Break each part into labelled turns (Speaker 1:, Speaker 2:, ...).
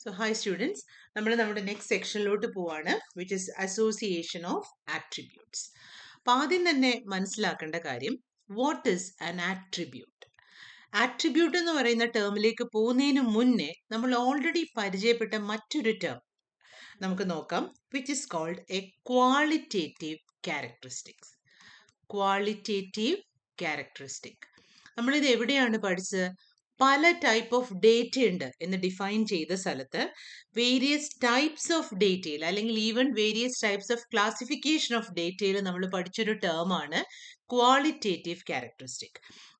Speaker 1: So, hi students, നമ്മുടെ next സെക്ഷനിലോട്ട് പോവാണ്, which is association of attributes. അപ്പം ആദ്യം തന്നെ മനസ്സിലാക്കേണ്ട കാര്യം, what is an attribute? Attribute എന്ന് പറയുന്ന ടേമിലേക്ക് പോകുന്നതിന് മുന്നേ നമ്മൾ ഓൾറെഡി പരിചയപ്പെട്ട മറ്റൊരു ടേം നമുക്ക് നോക്കാം, which is called a qualitative characteristics. Qualitative characteristic നമ്മളിത് എവിടെയാണ് പഠിച്ചത്? പല ടൈപ്പ് ഓഫ് ഡേറ്റ ഉണ്ട് എന്ന് ഡിഫൈൻ ചെയ്ത സ്ഥലത്ത് വേരിയസ് ടൈപ്സ് ഓഫ് ഡേറ്റയിൽ അല്ലെങ്കിൽ even various types of classification of ഡേറ്റയിൽ നമ്മൾ പഠിച്ചൊരു ടേമാണ് ക്വാളിറ്റേറ്റീവ് ക്യാരക്ടറിസ്റ്റിക്.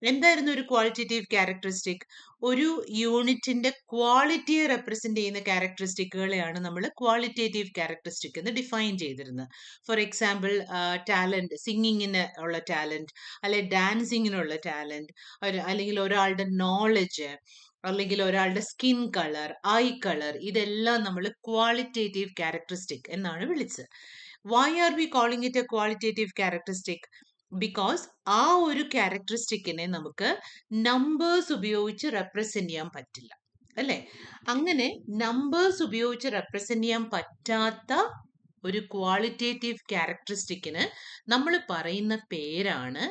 Speaker 1: എന്തായിരുന്നു ഒരു ക്വാളിറ്റേറ്റീവ് ക്യാരക്ടറിസ്റ്റിക്? ഒരു യൂണിറ്റിന്റെ ക്വാളിറ്റിയെ റെപ്രസെന്റ് ചെയ്യുന്ന ക്യാരക്ടറിസ്റ്റിക്കുകളെയാണ് നമ്മൾ ക്വാളിറ്റേറ്റീവ് ക്യാരക്ടറിസ്റ്റിക് എന്ന് ഡിഫൈൻ ചെയ്തിരുന്നത്. ഫോർ എക്സാമ്പിൾ, ടാലന്റ്, സിംഗിങ്ങിന് ഉള്ള ടാലന്റ്, അല്ലെ ഡാൻസിങ്ങിനുള്ള ടാലന്റ്, അല്ലെങ്കിൽ ഒരാളുടെ നോളജ്, അല്ലെങ്കിൽ ഒരാളുടെ സ്കിൻ കളർ, ഐ കളർ, ഇതെല്ലാം നമ്മൾ ക്വാളിറ്റേറ്റീവ് ക്യാരക്ടറിസ്റ്റിക് എന്നാണ് വിളിച്ചത്. Why are we calling it a qualitative characteristic? Because ആ ഒരു ക്യാരക്ടറിസ്റ്റിക്കിനെ നമുക്ക് നമ്പേഴ്സ് ഉപയോഗിച്ച് റെപ്രസെന്റ് ചെയ്യാൻ പറ്റില്ല, അല്ലെ? അങ്ങനെ നമ്പേഴ്സ് ഉപയോഗിച്ച് റെപ്രസെന്റ് ചെയ്യാൻ പറ്റാത്ത ഒരു ക്വാളിറ്റേറ്റീവ് ക്യാരക്ടറിസ്റ്റിക്കിന് നമ്മൾ പറയുന്ന പേരാണ്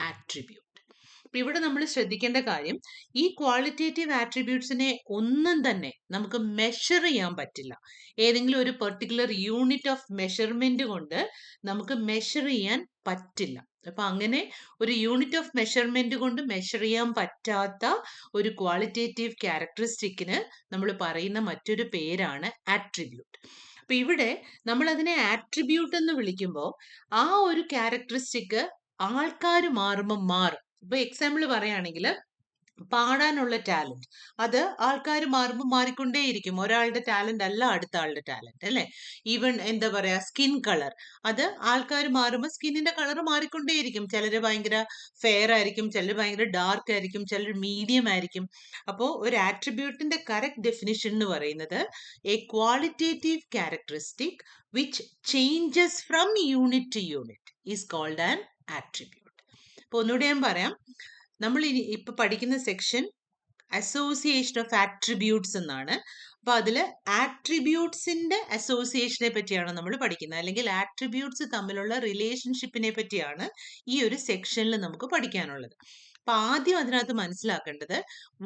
Speaker 1: ആട്രിബ്യൂട്ട്. അപ്പൊ ഇവിടെ നമ്മൾ ശ്രദ്ധിക്കേണ്ട കാര്യം, ഈ ക്വാളിറ്റേറ്റീവ് ആട്രിബ്യൂട്ട്സിനെ ഒന്നും തന്നെ നമുക്ക് മെഷർ ചെയ്യാൻ പറ്റില്ല. ഏതെങ്കിലും ഒരു പെർട്ടിക്കുലർ യൂണിറ്റ് ഓഫ് മെഷർമെന്റ് കൊണ്ട് നമുക്ക് മെഷർ ചെയ്യാൻ പറ്റില്ല. അപ്പൊ അങ്ങനെ ഒരു യൂണിറ്റ് ഓഫ് മെഷർമെന്റ് കൊണ്ട് മെഷർ ചെയ്യാൻ പറ്റാത്ത ഒരു ക്വാളിറ്റേറ്റീവ് ക്യാരക്ടറിസ്റ്റിക്കിന് നമ്മൾ പറയുന്ന മറ്റൊരു പേരാണ് ആട്രിബ്യൂട്ട്. അപ്പൊ ഇവിടെ നമ്മൾ അതിനെ ആട്രിബ്യൂട്ട് എന്ന് വിളിക്കുമ്പോൾ ആ ഒരു ക്യാരക്ടറിസ്റ്റിക് ആൾക്കാർ മാറുമ്പോൾ മാറും. ഇപ്പൊ എക്സാമ്പിൾ പറയുകയാണെങ്കിൽ, പാടാനുള്ള ടാലന്റ്, അത് ആൾക്കാർ മാറുമ്പോൾ മാറിക്കൊണ്ടേയിരിക്കും. ഒരാളുടെ ടാലന്റ് അല്ല അടുത്ത ആളുടെ ടാലന്റ്, അല്ലെ? ഈവൻ എന്താ പറയാ, സ്കിൻ കളർ, അത് ആൾക്കാർ മാറുമ്പോൾ സ്കിന്നിന്റെ കളർ മാറിക്കൊണ്ടേയിരിക്കും. ചിലർ ഭയങ്കര ഫെയർ ആയിരിക്കും, ചിലർ ഭയങ്കര ഡാർക്ക് ആയിരിക്കും, ചിലർ മീഡിയം ആയിരിക്കും. അപ്പോൾ ഒരു ആട്രിബ്യൂട്ടിന്റെ കറക്റ്റ് ഡെഫിനിഷൻ എന്ന് പറയുന്നത് a qualitative characteristic which changes from unit to unit is called an attribute. അപ്പൊ ഒന്നുകൂടെ ഞാൻ പറയാം, നമ്മൾ ഇപ്പൊ പഠിക്കുന്ന സെക്ഷൻ അസോസിയേഷൻ ഓഫ് ആട്രിബ്യൂട്ട്സ് എന്നാണ്. അപ്പൊ അതില് ആട്രിബ്യൂട്ട്സിന്റെ അസോസിയേഷനെ പറ്റിയാണ് നമ്മൾ പഠിക്കുന്നത്, അല്ലെങ്കിൽ ആട്രിബ്യൂട്ട്സ് തമ്മിലുള്ള റിലേഷൻഷിപ്പിനെ പറ്റിയാണ് ഈ ഒരു സെക്ഷനിൽ നമുക്ക് പഠിക്കാനുള്ളത്. അപ്പൊ ആദ്യം അതിനകത്ത് മനസ്സിലാക്കേണ്ടത്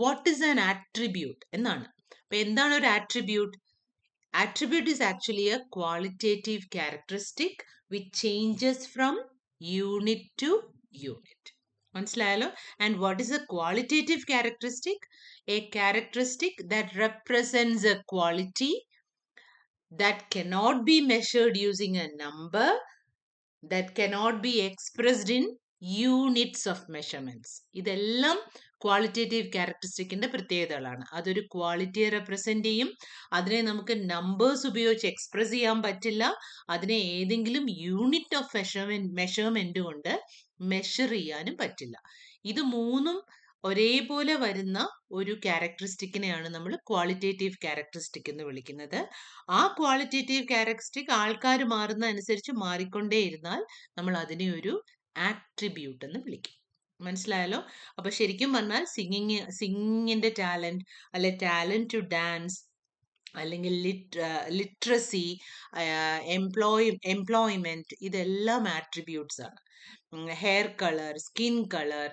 Speaker 1: വാട്ട് ഈസ് ആൻ ആട്രിബ്യൂട്ട് എന്നാണ്. അപ്പൊ എന്താണ് ഒരു attribute? Attribute is actually a qualitative characteristic which changes from unit to unit. മനസ്സിലായല്ലോ? And what is a qualitative characteristic? A characteristic that represents a quality that cannot be measured using a number, that cannot be expressed in units of measurements. ഇതെല്ലാം qualitative ക്യാരക്ടറിസ്റ്റിക്കിന്റെ പ്രത്യേകതകളാണ്. അതൊരു ക്വാളിറ്റിയെ represent ചെയ്യും. അതിനെ നമുക്ക് numbers ഉപയോഗിച്ച് express ചെയ്യാൻ പറ്റില്ല. അതിനെ ഏതെങ്കിലും യൂണിറ്റ് ഓഫ് മെഷർമെന്റ് കൊണ്ട് മെഷർ ചെയ്യാനും പറ്റില്ല. ഇത് മൂന്നും ഒരേപോലെ വരുന്ന ഒരു ക്യാരക്ടറിസ്റ്റിക്കിനെയാണ് നമ്മൾ ക്വാളിറ്റേറ്റീവ് ക്യാരക്ടറിസ്റ്റിക് എന്ന് വിളിക്കുന്നത്. ആ ക്വാളിറ്റേറ്റീവ് ക്യാരക്ടറിസ്റ്റിക് ആൾക്കാർ മാറുന്ന അനുസരിച്ച് മാറിക്കൊണ്ടേയിരുന്നാൽ നമ്മൾ അതിനെ ഒരു ആട്രിബ്യൂട്ട് എന്ന് വിളിക്കും. മനസ്സിലായല്ലോ? അപ്പൊ ശരിക്കും പറഞ്ഞാൽ സിംഗിങ്ങിന്റെ ടാലന്റ്, അല്ലെ ടാലന്റ് ടു ഡാൻസ്, അല്ലെങ്കിൽ ലിറ്ററസി, എംപ്ലോയ്മെന്റ്, ഇതെല്ലാം ആട്രിബ്യൂട്ട്സ് ആണ്. Hair colour, skin colour,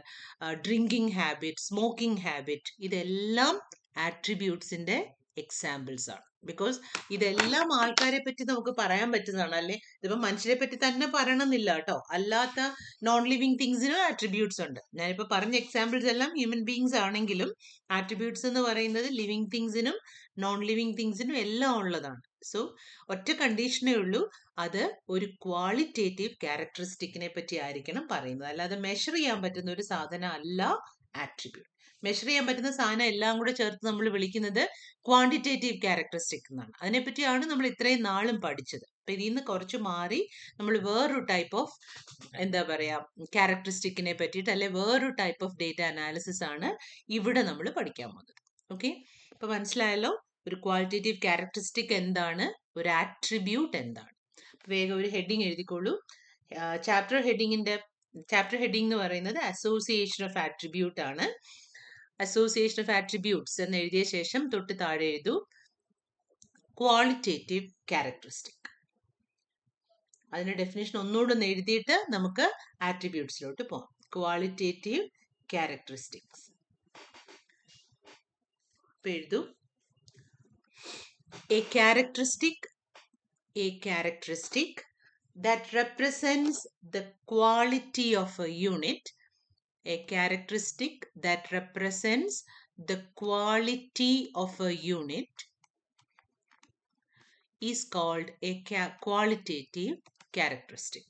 Speaker 1: drinking habit, smoking habit, ഇതെല്ലാം ആട്രിബ്യൂട്ട്സിന്റെ എക്സാമ്പിൾസ് ആണ്. ബിക്കോസ് ഇതെല്ലാം ആൾക്കാരെ പറ്റി നമുക്ക് പറയാൻ പറ്റുന്നതാണ്, അല്ലെ? ഇതിപ്പോ മനുഷ്യരെ പറ്റി തന്നെ പറയണമെന്നില്ല കേട്ടോ. അല്ലാത്ത നോൺ ലിവിങ് തിങ്സിനും ആട്രിബ്യൂട്ട്സ് ഉണ്ട്. ഞാനിപ്പോ പറഞ്ഞ എക്സാമ്പിൾസ് എല്ലാം ഹ്യൂമൻ ബീങ്സ് ആണെങ്കിലും ആട്രിബ്യൂട്ട്സ് എന്ന് പറയുന്നത് ലിവിങ് തിങ്സിനും നോൺ ലിവിങ് തിങ്സിനും എല്ലാം ഉള്ളതാണ്. സോ ഒറ്റ കണ്ടീഷനേ ഉള്ളൂ, അത് ഒരു ക്വാളിറ്റേറ്റീവ് ക്യാരക്ടറിസ്റ്റിക്കിനെ പറ്റി ആയിരിക്കണം പറയുന്നത്. അല്ലാതെ മെഷർ ചെയ്യാൻ പറ്റുന്ന ഒരു സാധനം അല്ല ആട്രിബ്യൂട്ട്. മെഷർ ചെയ്യാൻ പറ്റുന്ന സാധനം എല്ലാം കൂടെ ചേർത്ത് നമ്മൾ വിളിക്കുന്നത് ക്വാണ്ടിറ്റേറ്റീവ് ക്യാരക്ടറിസ്റ്റിക് എന്നാണ്. അതിനെപ്പറ്റിയാണ് നമ്മൾ ഇത്രയും നാളും പഠിച്ചത്. അപ്പൊ ഇതിൽ നിന്ന് കുറച്ച് മാറി നമ്മൾ വേറൊരു ടൈപ്പ് ഓഫ് എന്താ പറയാ ക്യാരക്ടറിസ്റ്റിക്കിനെ പറ്റിയിട്ട്, അല്ലെ വേറൊരു ടൈപ്പ് ഓഫ് ഡേറ്റ അനാലിസിസ് ആണ് ഇവിടെ നമ്മൾ പഠിക്കാൻ പോകുന്നത്. ഓക്കെ, അപ്പൊ മനസ്സിലായല്ലോ ഒരു ക്വാളിറ്റേറ്റീവ് ക്യാരക്ടറിസ്റ്റിക് എന്താണ്, ഒരു ആട്രിബ്യൂട്ട് എന്താണ്. വേഗം ഒരു ഹെഡിങ് എഴുതിക്കോളൂ. ചാപ്റ്റർ ഹെഡിങ് എന്ന് പറയുന്നത് അസോസിയേഷൻ ഓഫ് ആട്രിബ്യൂട്ട് ആണ്. അസോസിയേഷൻ ഓഫ് ആട്രിബ്യൂട്ട്സ് എന്ന് എഴുതിയ ശേഷം തൊട്ട് താഴെ എഴുതൂ qualitative characteristic. അതിന്റെ ഡെഫിനേഷൻ ഒന്നുകൂടെ ഒന്ന് എഴുതിയിട്ട് നമുക്ക് ആട്രിബ്യൂട്ട്സിലോട്ട് പോകാം. ക്വാളിറ്റേറ്റീവ് ക്യാരക്ടറിസ്റ്റിക്സ് എഴുതൂ. A characteristic that represents the quality of a unit. A characteristic that represents the quality of a unit is called a qualitative characteristic.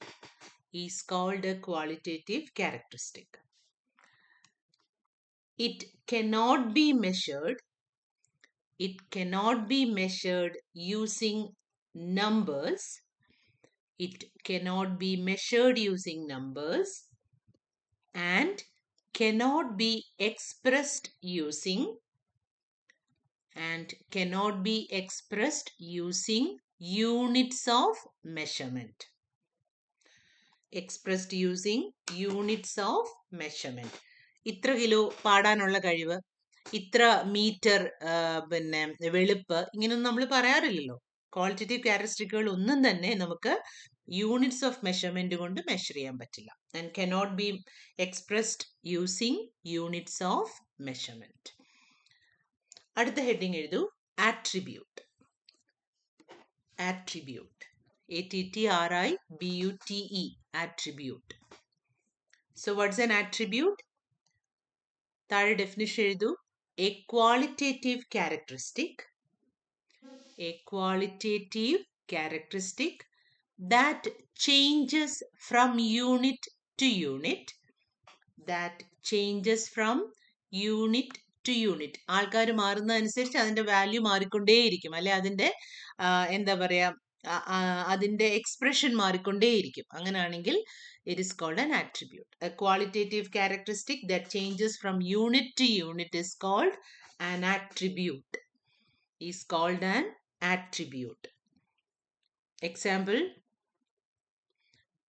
Speaker 1: Is called a qualitative characteristic. It cannot be measured. It cannot be measured using numbers. It cannot be measured using numbers and cannot be expressed using units of measurement. Expressed using units of measurement. ഇത്ര kilo പാടാനുള്ള കഴിവ്, ഇത്ര metre പിന്നെ വെളുപ്പ്, ഇങ്ങനെയൊന്നും നമ്മൾ പറയാറില്ലല്ലോ. Qualitative ക്യാരക്ടറിസ്റ്റിക്കുകൾ ഒന്നും തന്നെ നമുക്ക് യൂണിറ്റ്സ് ഓഫ് മെഷർമെന്റ് കൊണ്ട് മെഷർ ചെയ്യാൻ പറ്റില്ല. And cannot be expressed using units of measurement. അടുത്ത ഹെഡിങ് എഴുതൂ. Attribute. Attribute. ATTRIBUTE. Attribute. So what's an attribute? താഴെ ഡെഫിനിഷൻ എഴുതൂ. A qualitative characteristic. A qualitative characteristic that changes from unit to unit. That changes from unit to unit. ആൾക്കാർ മാറുന്നതനുസരിച്ച് അതിന്റെ value മാറിക്കൊണ്ടേയിരിക്കും, അല്ലെ അതിന്റെ എന്താ പറയാ, അതിന്റെ എക്സ്പ്രഷൻ മാറിക്കൊണ്ടേയിരിക്കും. അങ്ങനെയാണെങ്കിൽ it is called an attribute. A qualitative characteristic that changes from unit to unit is called an attribute. Is called an attribute. Example: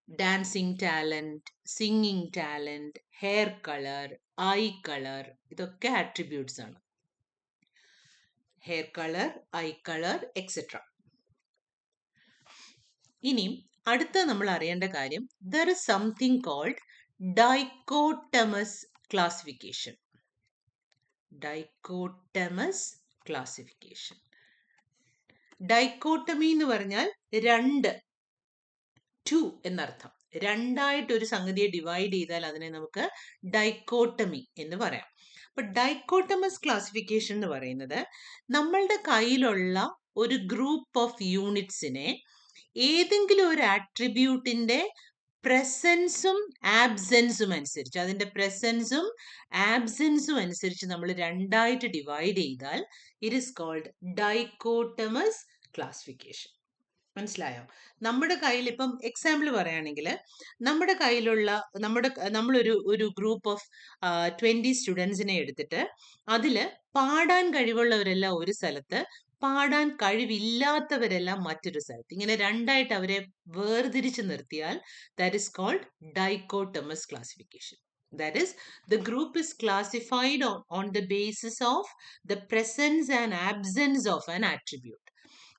Speaker 1: dancing talent, singing talent, hair color, eye color. ഇതൊക്കെ attributes ആണ്. hair color, eye color, etc. ഇനി അടുത്ത നമ്മൾ അറിയേണ്ട കാര്യം, there is something called dichotomous classification. Dichotomous classification. Dichotomy എന്ന് പറഞ്ഞാൽ രണ്ട്, ടു എന്നർത്ഥം. രണ്ടായിട്ട് ഒരു സംഗതിയെ ഡിവൈഡ് ചെയ്താൽ അതിനെ നമുക്ക് ഡൈക്കോട്ടമി എന്ന് പറയാം. അപ്പൊ ഡൈക്കോട്ടമസ് ക്ലാസിഫിക്കേഷൻ എന്ന് പറയുന്നത് നമ്മളുടെ കയ്യിലുള്ള ഒരു ഗ്രൂപ്പ് ഓഫ് യൂണിറ്റ്സിനെ ഏതെങ്കിലും ഒരു ആട്രിബ്യൂട്ടിന്റെ പ്രസൻസും ആബ്സെൻസും അനുസരിച്ച്, അതിന്റെ പ്രസൻസും ആബ്സെൻസും അനുസരിച്ച് നമ്മൾ രണ്ടായിട്ട് ഡിവൈഡ് ചെയ്താൽ it is called dichotomous classification. മനസ്സിലായോ? നമ്മുടെ കയ്യിൽ ഇപ്പം എക്സാമ്പിൾ പറയുകയാണെങ്കിൽ, നമ്മുടെ കയ്യിലുള്ള നമ്മളൊരു ഗ്രൂപ്പ് ഓഫ് 20 സ്റ്റുഡൻസിനെ എടുത്തിട്ട് അതിൽ പാടാൻ കഴിവുള്ളവരെല്ലാം ഒരു സ്ഥലത്ത്, പാടാൻ കഴിവില്ലാത്തവരെല്ലാം മറ്റൊരു സ്ഥലത്ത്, ഇങ്ങനെ രണ്ടായിട്ട് അവരെ വേർതിരിച്ച് നിർത്തിയാൽ that is called dichotomous classification. That is, the group is classified on the basis of the presence and absence of an attribute.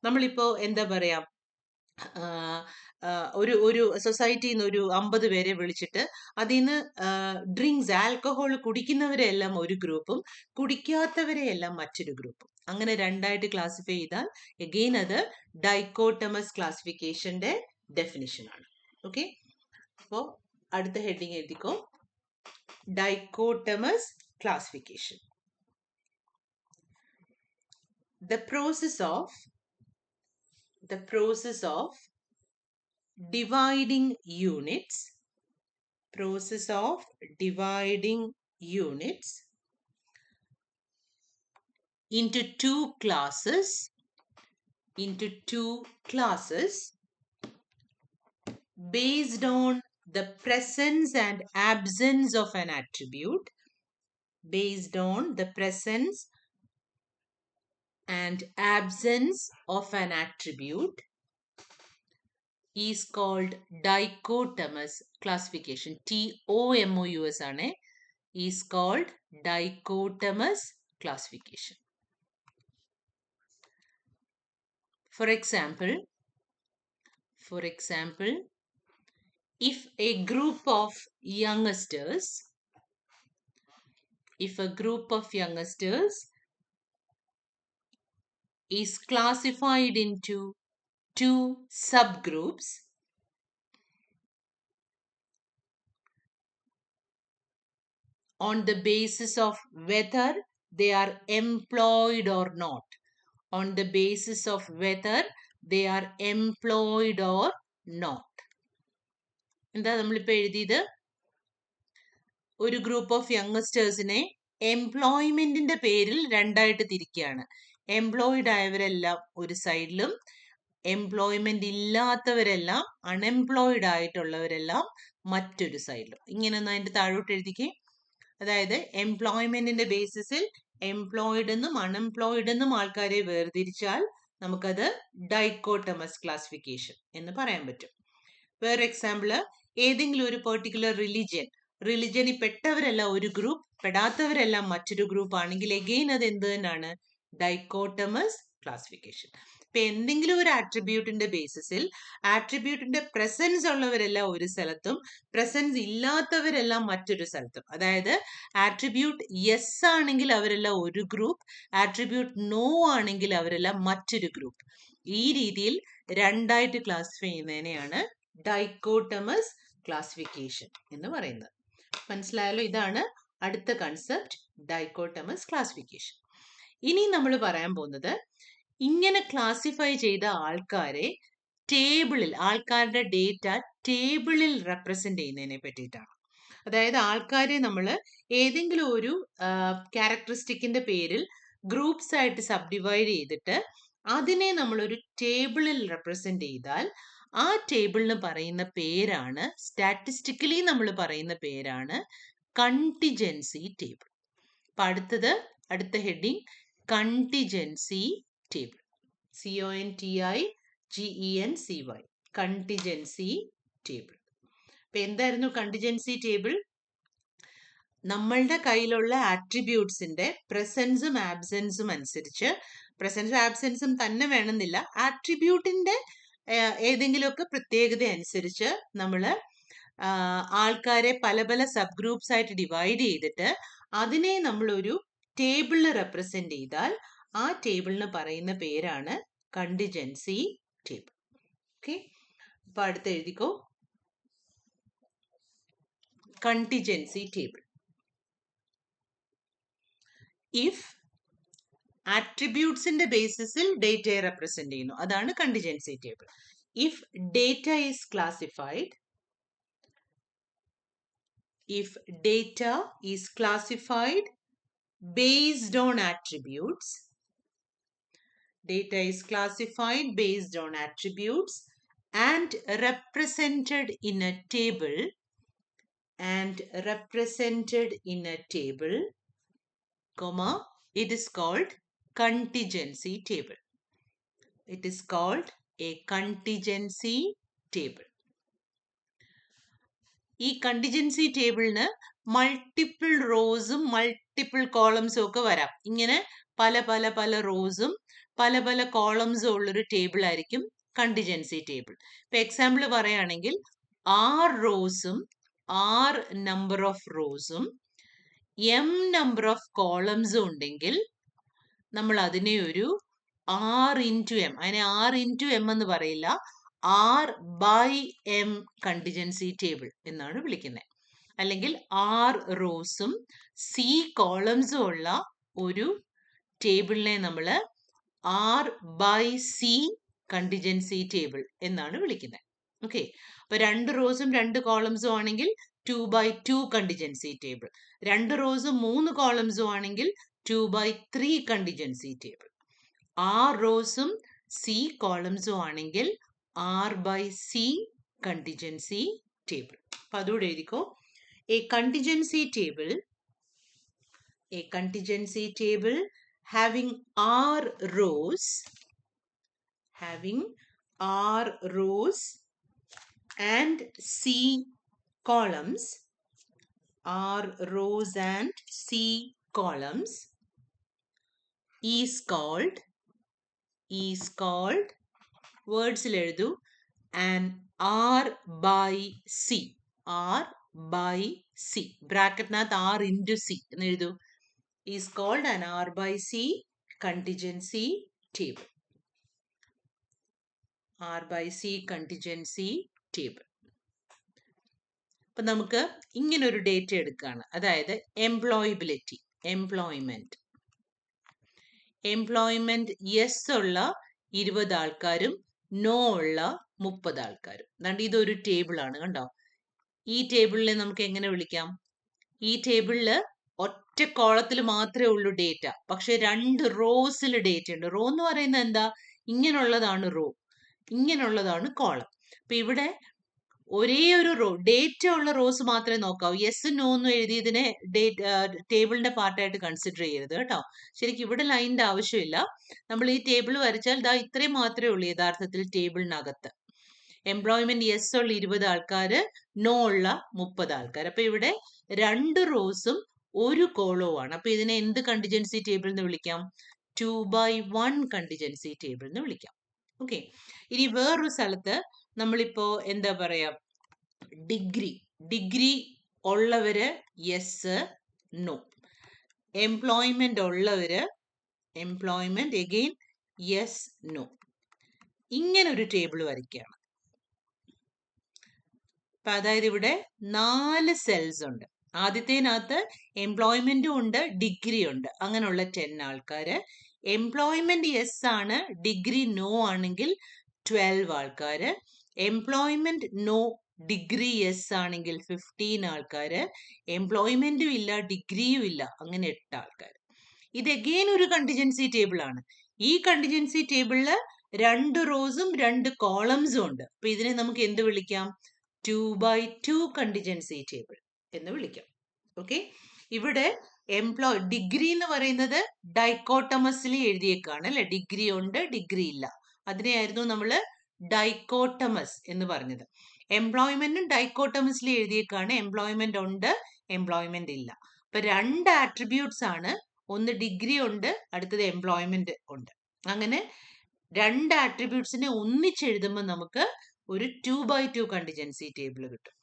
Speaker 1: നമ്മളിപ്പോ എന്താ പറയാ, ഒരു സൊസൈറ്റിയിൽ നിന്ന് ഒരു 50 പേരെ വിളിച്ചിട്ട് അതിൽ നിന്ന് ഡ്രിങ്ക്സ്, ആൽക്കഹോൾ കുടിക്കുന്നവരെയെല്ലാം ഒരു ഗ്രൂപ്പും കുടിക്കാത്തവരെയെല്ലാം മറ്റൊരു ഗ്രൂപ്പും, അങ്ങനെ രണ്ടായിട്ട് ക്ലാസിഫൈ ചെയ്താൽ എഗെയിൻ അത് ഡൈക്കോട്ടമസ് ക്ലാസിഫിക്കേഷന്റെ ഡെഫിനിഷൻ ആണ്. ഓക്കെ, അപ്പോൾ അടുത്ത ഹെഡിങ് എഴുതിക്കോ. Dichotomous classification. The process of dividing units into two classes based on the presence and absence of an attribute, is called dichotomous classification. TOMOUS ആണ്, is called dichotomous classification. For example, if a group of youngsters is classified into two subgroups, on the basis of whether they are employed or not. On the basis of whether they are employed or not. എന്താ നമ്മളിപ്പോൾ എഴുതിയത്? ഒരു group of യങ്സ്റ്റേഴ്സിനെ എംപ്ലോയ്മെന്റിന്റെ പേരിൽ രണ്ടായിട്ട് തിരിക്കുകയാണ്. Employed ആയവരെല്ലാം ഒരു സൈഡിലും employment ഇല്ലാത്തവരെല്ലാം unemployed ആയിട്ടുള്ളവരെല്ലാം മറ്റൊരു സൈഡിലും. ഇങ്ങനെ ഒന്ന് അതിന്റെ താഴോട്ട് എഴുതിക്കേ. അതായത് എംപ്ലോയ്മെന്റിന്റെ ബേസിസിൽ എംപ്ലോയിഡ് എന്നും അൺഎംപ്ലോയിഡ് എന്നും ആൾക്കാരെ വേർതിരിച്ചാൽ നമുക്കത് ഡൈക്കോട്ടമസ് ക്ലാസിഫിക്കേഷൻ എന്ന് പറയാൻ പറ്റും. വേറെ എക്സാമ്പിള്, ഏതെങ്കിലും ഒരു പെർട്ടിക്കുലർ റിലിജനിൽ പെട്ടവരെല്ലാം ഒരു ഗ്രൂപ്പ്, പെടാത്തവരെല്ലാം മറ്റൊരു ഗ്രൂപ്പ് ആണെങ്കിൽ എഗെയിൻ അത് എന്ത് തന്നെയാണ്? Dichotomous classification. ഇപ്പൊ എന്തെങ്കിലും ഒരു ആട്രിബ്യൂട്ടിന്റെ ബേസിസിൽ ആട്രിബ്യൂട്ടിന്റെ പ്രസൻസ് ഉള്ളവരെല്ലാം ഒരു സ്ഥലത്തും പ്രസൻസ് ഇല്ലാത്തവരെല്ലാം മറ്റൊരു സ്ഥലത്തും. അതായത് ആട്രിബ്യൂട്ട് യെസ് ആണെങ്കിൽ അവരെല്ലാം ഒരു ഗ്രൂപ്പ്, ആട്രിബ്യൂട്ട് നോ ആണെങ്കിൽ അവരെല്ലാം മറ്റൊരു ഗ്രൂപ്പ്. ഈ രീതിയിൽ രണ്ടായിട്ട് ക്ലാസിഫൈ ചെയ്യുന്നതിനെയാണ് ഡൈക്കോട്ടമസ് ക്ലാസിഫിക്കേഷൻ എന്ന് പറയുന്നത്. മനസ്സിലായല്ലോ? ഇതാണ് അടുത്ത കൺസെപ്റ്റ്, ഡൈക്കോട്ടമസ് ക്ലാസിഫിക്കേഷൻ. ഇനി നമ്മൾ പറയാൻ പോകുന്നത് ഇങ്ങനെ ക്ലാസിഫൈ ചെയ്ത ആൾക്കാരെ ടേബിളിൽ, ആൾക്കാരുടെ ഡേറ്റ ടേബിളിൽ റെപ്രസെന്റ് ചെയ്യുന്നതിനെ പറ്റിയിട്ടാണ്. അതായത് ആൾക്കാരെ നമ്മൾ ഏതെങ്കിലും ഒരു ക്യാരക്ടറിസ്റ്റിക്കിന്റെ പേരിൽ ഗ്രൂപ്പ്സ് ആയിട്ട് സബ് ഡിവൈഡ് ചെയ്തിട്ട് അതിനെ നമ്മളൊരു ടേബിളിൽ റെപ്രസെന്റ് ചെയ്താൽ ആ ടേബിളിന് പറയുന്ന പേരാണ്, സ്റ്റാറ്റിസ്റ്റിക്കലി നമ്മൾ പറയുന്ന പേരാണ് കണ്ടിജൻസി ടേബിൾ. അപ്പൊ അടുത്ത heading contingency table. CONTIGENCY, contingency table. അപ്പൊ എന്തായിരുന്നു കണ്ടിജൻസി ടേബിൾ? നമ്മളുടെ കയ്യിലുള്ള ആട്രിബ്യൂട്ട്സിന്റെ പ്രസൻസും ആബ്സെൻസും അനുസരിച്ച്, പ്രസൻസും ആബ്സെൻസും തന്നെ വേണമെന്നില്ല, ആട്രിബ്യൂട്ടിന്റെ ഏതെങ്കിലുമൊക്കെ പ്രത്യേകത അനുസരിച്ച് നമ്മൾ ആൾക്കാരെ പല പല സബ് ഗ്രൂപ്പ്സ് ആയിട്ട് ഡിവൈഡ് ചെയ്തിട്ട് അതിനെ നമ്മളൊരു ടേബിളിൽ റെപ്രസെന്റ് ചെയ്താൽ ആ ടേബിളിന് പറയുന്ന പേരാണ് കണ്ടിജൻസി ടേബിൾ. ഓക്കെ, അപ്പൊ അടുത്ത് എഴുതിക്കോ, കണ്ടിജൻസി ടേബിൾ. ഇഫ് ആട്രിബ്യൂട്ട്സിന്റെ ബേസിസിൽ ഡേറ്റയെ റെപ്രസെന്റ് ചെയ്യുന്നു, അതാണ് contingency table. If data is classified, based on attributes, data is classified based on attributes and represented in a table, comma, it is called contingency table. It is called a contingency table. ഈ contingency ടേബിളിന് multiple റോസും multiple കോളംസും ഒക്കെ വരാം. ഇങ്ങനെ പല പല പല റോസും പല പല കോളംസും ഉള്ളൊരു ടേബിൾ ആയിരിക്കും കണ്ടിജൻസി ടേബിൾ. ഇപ്പൊ എക്സാമ്പിൾ പറയുകയാണെങ്കിൽ 6 റോസും 6 നമ്പർ ഓഫ് റോസും m നമ്പർ ഓഫ് കോളംസും ഉണ്ടെങ്കിൽ നമ്മൾ അതിനെ ഒരു R×m, അതിനെ R×m എന്ന് പറയില്ല, R/m കണ്ടിജൻസി ടേബിൾ എന്നാണ് വിളിക്കുന്നത്. അല്ലെങ്കിൽ 6 റോസും C കോളംസും ഉള്ള ഒരു ടേബിളിനെ നമ്മൾ R/C കണ്ടിജൻസി ടേബിൾ എന്നാണ് വിളിക്കുന്നത്. ഓക്കെ, അപ്പൊ 2 റോസും 2 കോളംസും ആണെങ്കിൽ 2/2 കണ്ടിജൻസി ടേബിൾ. 2 റോസും 3 കോളംസും ആണെങ്കിൽ 2/3 കണ്ടിജൻസി ടേബിൾ. 6 റോസും C കോളംസും ആണെങ്കിൽ R/C contingency table. അപ്പൊ അതുകൂടെ എഴുതിക്കോ, a contingency table having R rows and C columns, R rows and C columns is called വേർഡ്സിൽ എഴുതൂ. And R by C, R by C, ബ്രാക്കറ്റിനകത്ത് ആർ ഇൻറ്റു സി എന്ന് എഴുതൂ. Is called an R by C contingency table. R by C contingency table. അപ്പൊ നമുക്ക് ഇങ്ങനെ ഒരു data എടുക്കുകയാണ്, അതായത് എംപ്ലോയബിലിറ്റി, എംപ്ലോയ്മെന്റ് യെസ് ഉള്ള 20 ആൾക്കാരും നോ ഉള്ള 30 ആൾക്കാരും. അതുകൊണ്ട് ഇതൊരു ടേബിൾ ആണ്, കണ്ടോ? ഈ ടേബിളിനെ നമുക്ക് എങ്ങനെ വിളിക്കാം? ഈ ടേബിളിൽ ഒറ്റ കോളത്തിൽ മാത്രമേ ഉള്ളൂ ഡേറ്റ, പക്ഷെ 2 റോസിൽ ഡേറ്റ ഉണ്ട്. റോ എന്ന് പറയുന്നത് എന്താ? ഇങ്ങനെയുള്ളതാണ് റോ, ഇങ്ങനെയുള്ളതാണ് കോളം. അപ്പൊ ഇവിടെ ഒരേ ഒരു റോ, ഡേറ്റ ഉള്ള റോസ് മാത്രമേ നോക്കാവൂ. യെസ് നോ എന്ന് എഴുതിയതിനെ ടേബിളിന്റെ പാർട്ടായിട്ട് കൺസിഡർ ചെയ്യരുത് കേട്ടോ. ശരിക്കും ഇവിടെ ലൈനിന്റെ ആവശ്യമില്ല. നമ്മൾ ഈ ടേബിൾ വരച്ചാൽ ദാ ഇത്രയും മാത്രമേ ഉള്ളൂ യഥാർത്ഥത്തിൽ ടേബിളിനകത്ത്. എംപ്ലോയ്മെന്റ് യെസ് ഉള്ള 20 ആൾക്കാര്, നോ ഉള്ള 30 ആൾക്കാർ. അപ്പൊ ഇവിടെ 2 റോസും 1 കോളവും ആണ്. അപ്പൊ ഇതിനെ എന്ത് കണ്ടിജൻസി ടേബിൾ എന്ന് വിളിക്കാം? 2/1 കണ്ടിജൻസി ടേബിൾ എന്ന് വിളിക്കാം. ഓക്കെ. ഇനി വേറൊരു സ്ഥലത്ത് നമ്മളിപ്പോ എന്താ പറയാ, ഡിഗ്രി ഉള്ളവര് യെസ് നോ, എംപ്ലോയ്മെന്റ് ഉള്ളവര് എഗെയിൻ യെസ് നോ, ഇങ്ങനെ ഒരു ടേബിൾ വരയ്ക്കുകയാണ്. അപ്പൊ അതായത് ഇവിടെ 4 സെൽസ് ഉണ്ട്. ആദ്യത്തേനകത്ത് എംപ്ലോയ്മെന്റും ഉണ്ട്, ഡിഗ്രി ഉണ്ട്, അങ്ങനെയുള്ള 10 ആൾക്കാര്. എംപ്ലോയ്മെന്റ് യെസ് ആണ്, ഡിഗ്രി നോ ആണെങ്കിൽ 12 ആൾക്കാര്. എംപ്ലോയ്മെന്റ് നോ, ഡിഗ്രി യെസ് ആണെങ്കിൽ 15 ആൾക്കാര്. എംപ്ലോയ്മെന്റും ഇല്ല, ഡിഗ്രിയും ഇല്ല, അങ്ങനെ 8 ആൾക്കാർ. ഇത് അഗെയിൻ ഒരു കണ്ടിജൻസി ടേബിൾ ആണ്. ഈ കണ്ടിജൻസി ടേബിളില് 2 റോസും 2 കോളംസും ഉണ്ട്. അപ്പൊ ഇതിനെ നമുക്ക് എന്ത് വിളിക്കാം? 2/2 കണ്ടിജൻസി ടേബിൾ എന്ന് വിളിക്കാം. ഓക്കെ. ഇവിടെ ഡിഗ്രി എന്ന് പറയുന്നത് ഡൈക്കോട്ടമസിലി എഴുതിയേക്കാണ് അല്ലെ. ഡിഗ്രി ഉണ്ട്, ഡിഗ്രി ഇല്ല, അതിനെയായിരുന്നു നമ്മൾ ഡൈക്കോട്ടമസ് എന്ന് പറഞ്ഞത്. എംപ്ലോയ്മെന്റും ഡൈക്കോട്ടമസിലി എഴുതിയേക്കാണ്, എംപ്ലോയ്മെന്റ് ഉണ്ട്, എംപ്ലോയ്മെന്റ് ഇല്ല. അപ്പൊ 2 ആട്രിബ്യൂട്ട്സ് ആണ്, ഒന്ന് ഡിഗ്രി ഉണ്ട്, അടുത്തത് എംപ്ലോയ്മെന്റ് ഉണ്ട്. അങ്ങനെ 2 ആട്രിബ്യൂട്ട്സിനെ ഒന്നിച്ചെഴുതുമ്പോൾ നമുക്ക് ഒരു 2/2 കണ്ടിജൻസി ടേബിൾ കിട്ടും.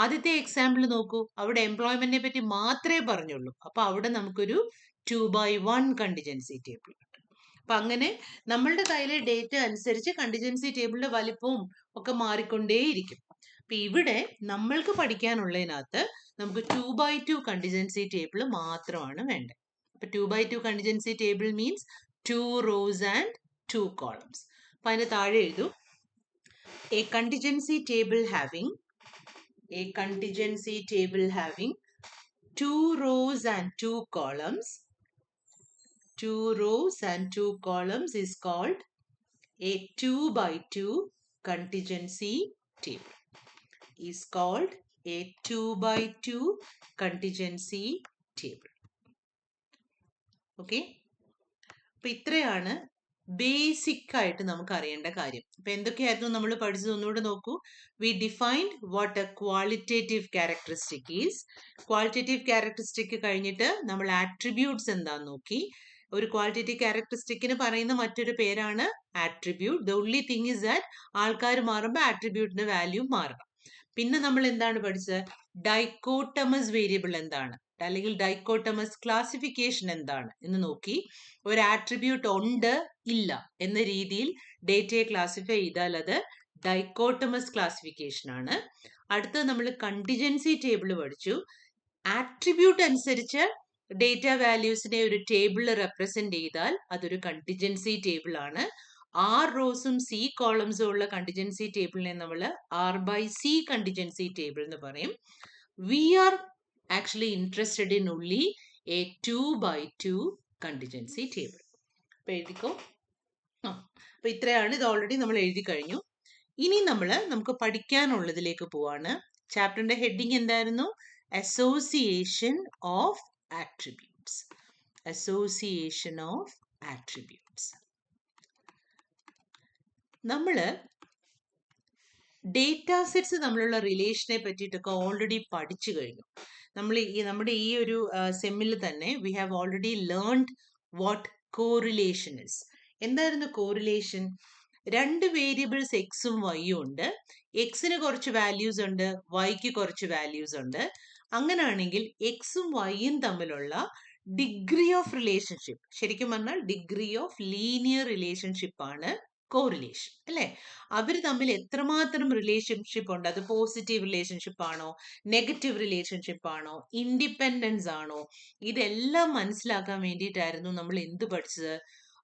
Speaker 1: ആദ്യത്തെ എക്സാമ്പിൾ നോക്കൂ, അവിടെ എംപ്ലോയ്മെന്റിനെ പറ്റി മാത്രമേ പറഞ്ഞുള്ളൂ. അപ്പൊ അവിടെ നമുക്കൊരു 2/1 കണ്ടിജൻസി ടേബിൾ കിട്ടും. അപ്പൊ അങ്ങനെ നമ്മളുടെ കയ്യിലെ ഡേറ്റ അനുസരിച്ച് കണ്ടിജൻസി ടേബിളിന്റെ വലിപ്പവും ഒക്കെ മാറിക്കൊണ്ടേയിരിക്കും. അപ്പൊ ഇവിടെ നമ്മൾക്ക് പഠിക്കാനുള്ളതിനകത്ത് നമുക്ക് 2/2 കണ്ടിജൻസി ടേബിൾ മാത്രമാണ് വേണ്ടത്. അപ്പൊ 2/2 contingency table means 2 rows and 2 columns. അപ്പൊ അതിന് താഴെ എഴുതൂ, a contingency table having 2 rows and 2 columns. 2 rows and 2 columns is called a 2/2 contingency table. Is called a 2/2 contingency table. Okay. അപ്പൊ ഇത്രയാണ് ബേസിക് ആയിട്ട് നമുക്ക് അറിയേണ്ട കാര്യം. അപ്പൊ എന്തൊക്കെയായിരുന്നു നമ്മൾ പഠിച്ചത് ഒന്നുകൂടെ നോക്കൂ. We defined what a qualitative characteristic is. Qualitative characteristic കഴിഞ്ഞിട്ട് നമ്മൾ ആട്രിബ്യൂട്ട്സ് എന്താന്ന് നോക്കി. ഒരു ക്വാളിറ്റേറ്റീവ് ക്യാരക്ടറിസ്റ്റിക്കിന് പറയുന്ന മറ്റൊരു പേരാണ് attribute. The only thing is that ആൾക്കാർ മാറുമ്പോൾ ആട്രിബ്യൂട്ടിന്റെ വാല്യൂ മാറണം. പിന്നെ നമ്മൾ എന്താണ് പഠിച്ചത്? ഡൈക്കോട്ടമസ് വേരിയബിൾ എന്താണ്, അല്ലെങ്കിൽ ഡൈക്കോട്ടമസ് ക്ലാസിഫിക്കേഷൻ എന്താണ് എന്ന് നോക്കി. ഒരു ആട്രിബ്യൂട്ട് ഉണ്ട് ഇല്ല എന്ന രീതിയിൽ ഡേറ്റയെ ക്ലാസിഫൈ ചെയ്താൽ അത് ഡൈക്കോട്ടമസ് ക്ലാസിഫിക്കേഷൻ ആണ്. അടുത്തത് നമ്മൾ കണ്ടിജൻസി ടേബിൾ പഠിച്ചു. ആട്രിബ്യൂട്ട് അനുസരിച്ച് ഡേറ്റ വാല്യൂസിനെ ഒരു ടേബിളിൽ റെപ്രസെന്റ് ചെയ്താൽ അതൊരു കണ്ടിജൻസി ടേബിൾ ആണ്. 6 റോസും C കോളംസും ഉള്ള കണ്ടിജൻസി ടേബിളിനെ നമ്മൾ R/C കണ്ടിജൻസി ടേബിൾ എന്ന് പറയും. We are actually interested in only a 2/2 contingency table. അപ്പൊ എഴുതിക്കോ. അപ്പൊ ഇത്രയാണ്. ഇത് ഓൾറെഡി നമ്മൾ എഴുതി കഴിഞ്ഞു. ഇനി നമുക്ക് പഠിക്കാനുള്ളതിലേക്ക് പോവാണ്. ചാപ്റ്ററിന്റെ ഹെഡിങ് എന്തായിരുന്നു? Association of attributes. Association of attributes. നമ്മള് ഡേറ്റ സെറ്റ്സ് തമ്മിലുള്ള റിലേഷനെ പറ്റിയിട്ടൊക്കെ ഓൾറെഡി പഠിച്ചു കഴിഞ്ഞു. നമ്മുടെ ഈ ഒരു സെമ്മിൽ തന്നെ we have already learned what correlation is. എന്തായിരുന്നു കോറിലേഷൻ? രണ്ട് വേരിയബിൾസ് എക്സും വൈയും ഉണ്ട്. എക്സിന് കുറച്ച് വാല്യൂസ് ഉണ്ട്, വൈക്ക് കുറച്ച് വാല്യൂസ് ഉണ്ട്. അങ്ങനെയാണെങ്കിൽ എക്സും വൈയും തമ്മിലുള്ള ഡിഗ്രി ഓഫ് റിലേഷൻഷിപ്പ്, ശരിക്കും പറഞ്ഞാൽ ഡിഗ്രി ഓഫ് ലീനിയർ റിലേഷൻഷിപ്പ് ആണ് കോറിലേഷൻ, അല്ലെ? അവർ തമ്മിൽ എത്രമാത്രം റിലേഷൻഷിപ്പ് ഉണ്ട്, അത് പോസിറ്റീവ് റിലേഷൻഷിപ്പ് ആണോ, നെഗറ്റീവ് റിലേഷൻഷിപ്പ് ആണോ, ഇൻഡിപെൻഡൻസ് ആണോ, ഇതെല്ലാം മനസ്സിലാക്കാൻ വേണ്ടിയിട്ടായിരുന്നു നമ്മൾ എന്ത് പഠിച്ചത്?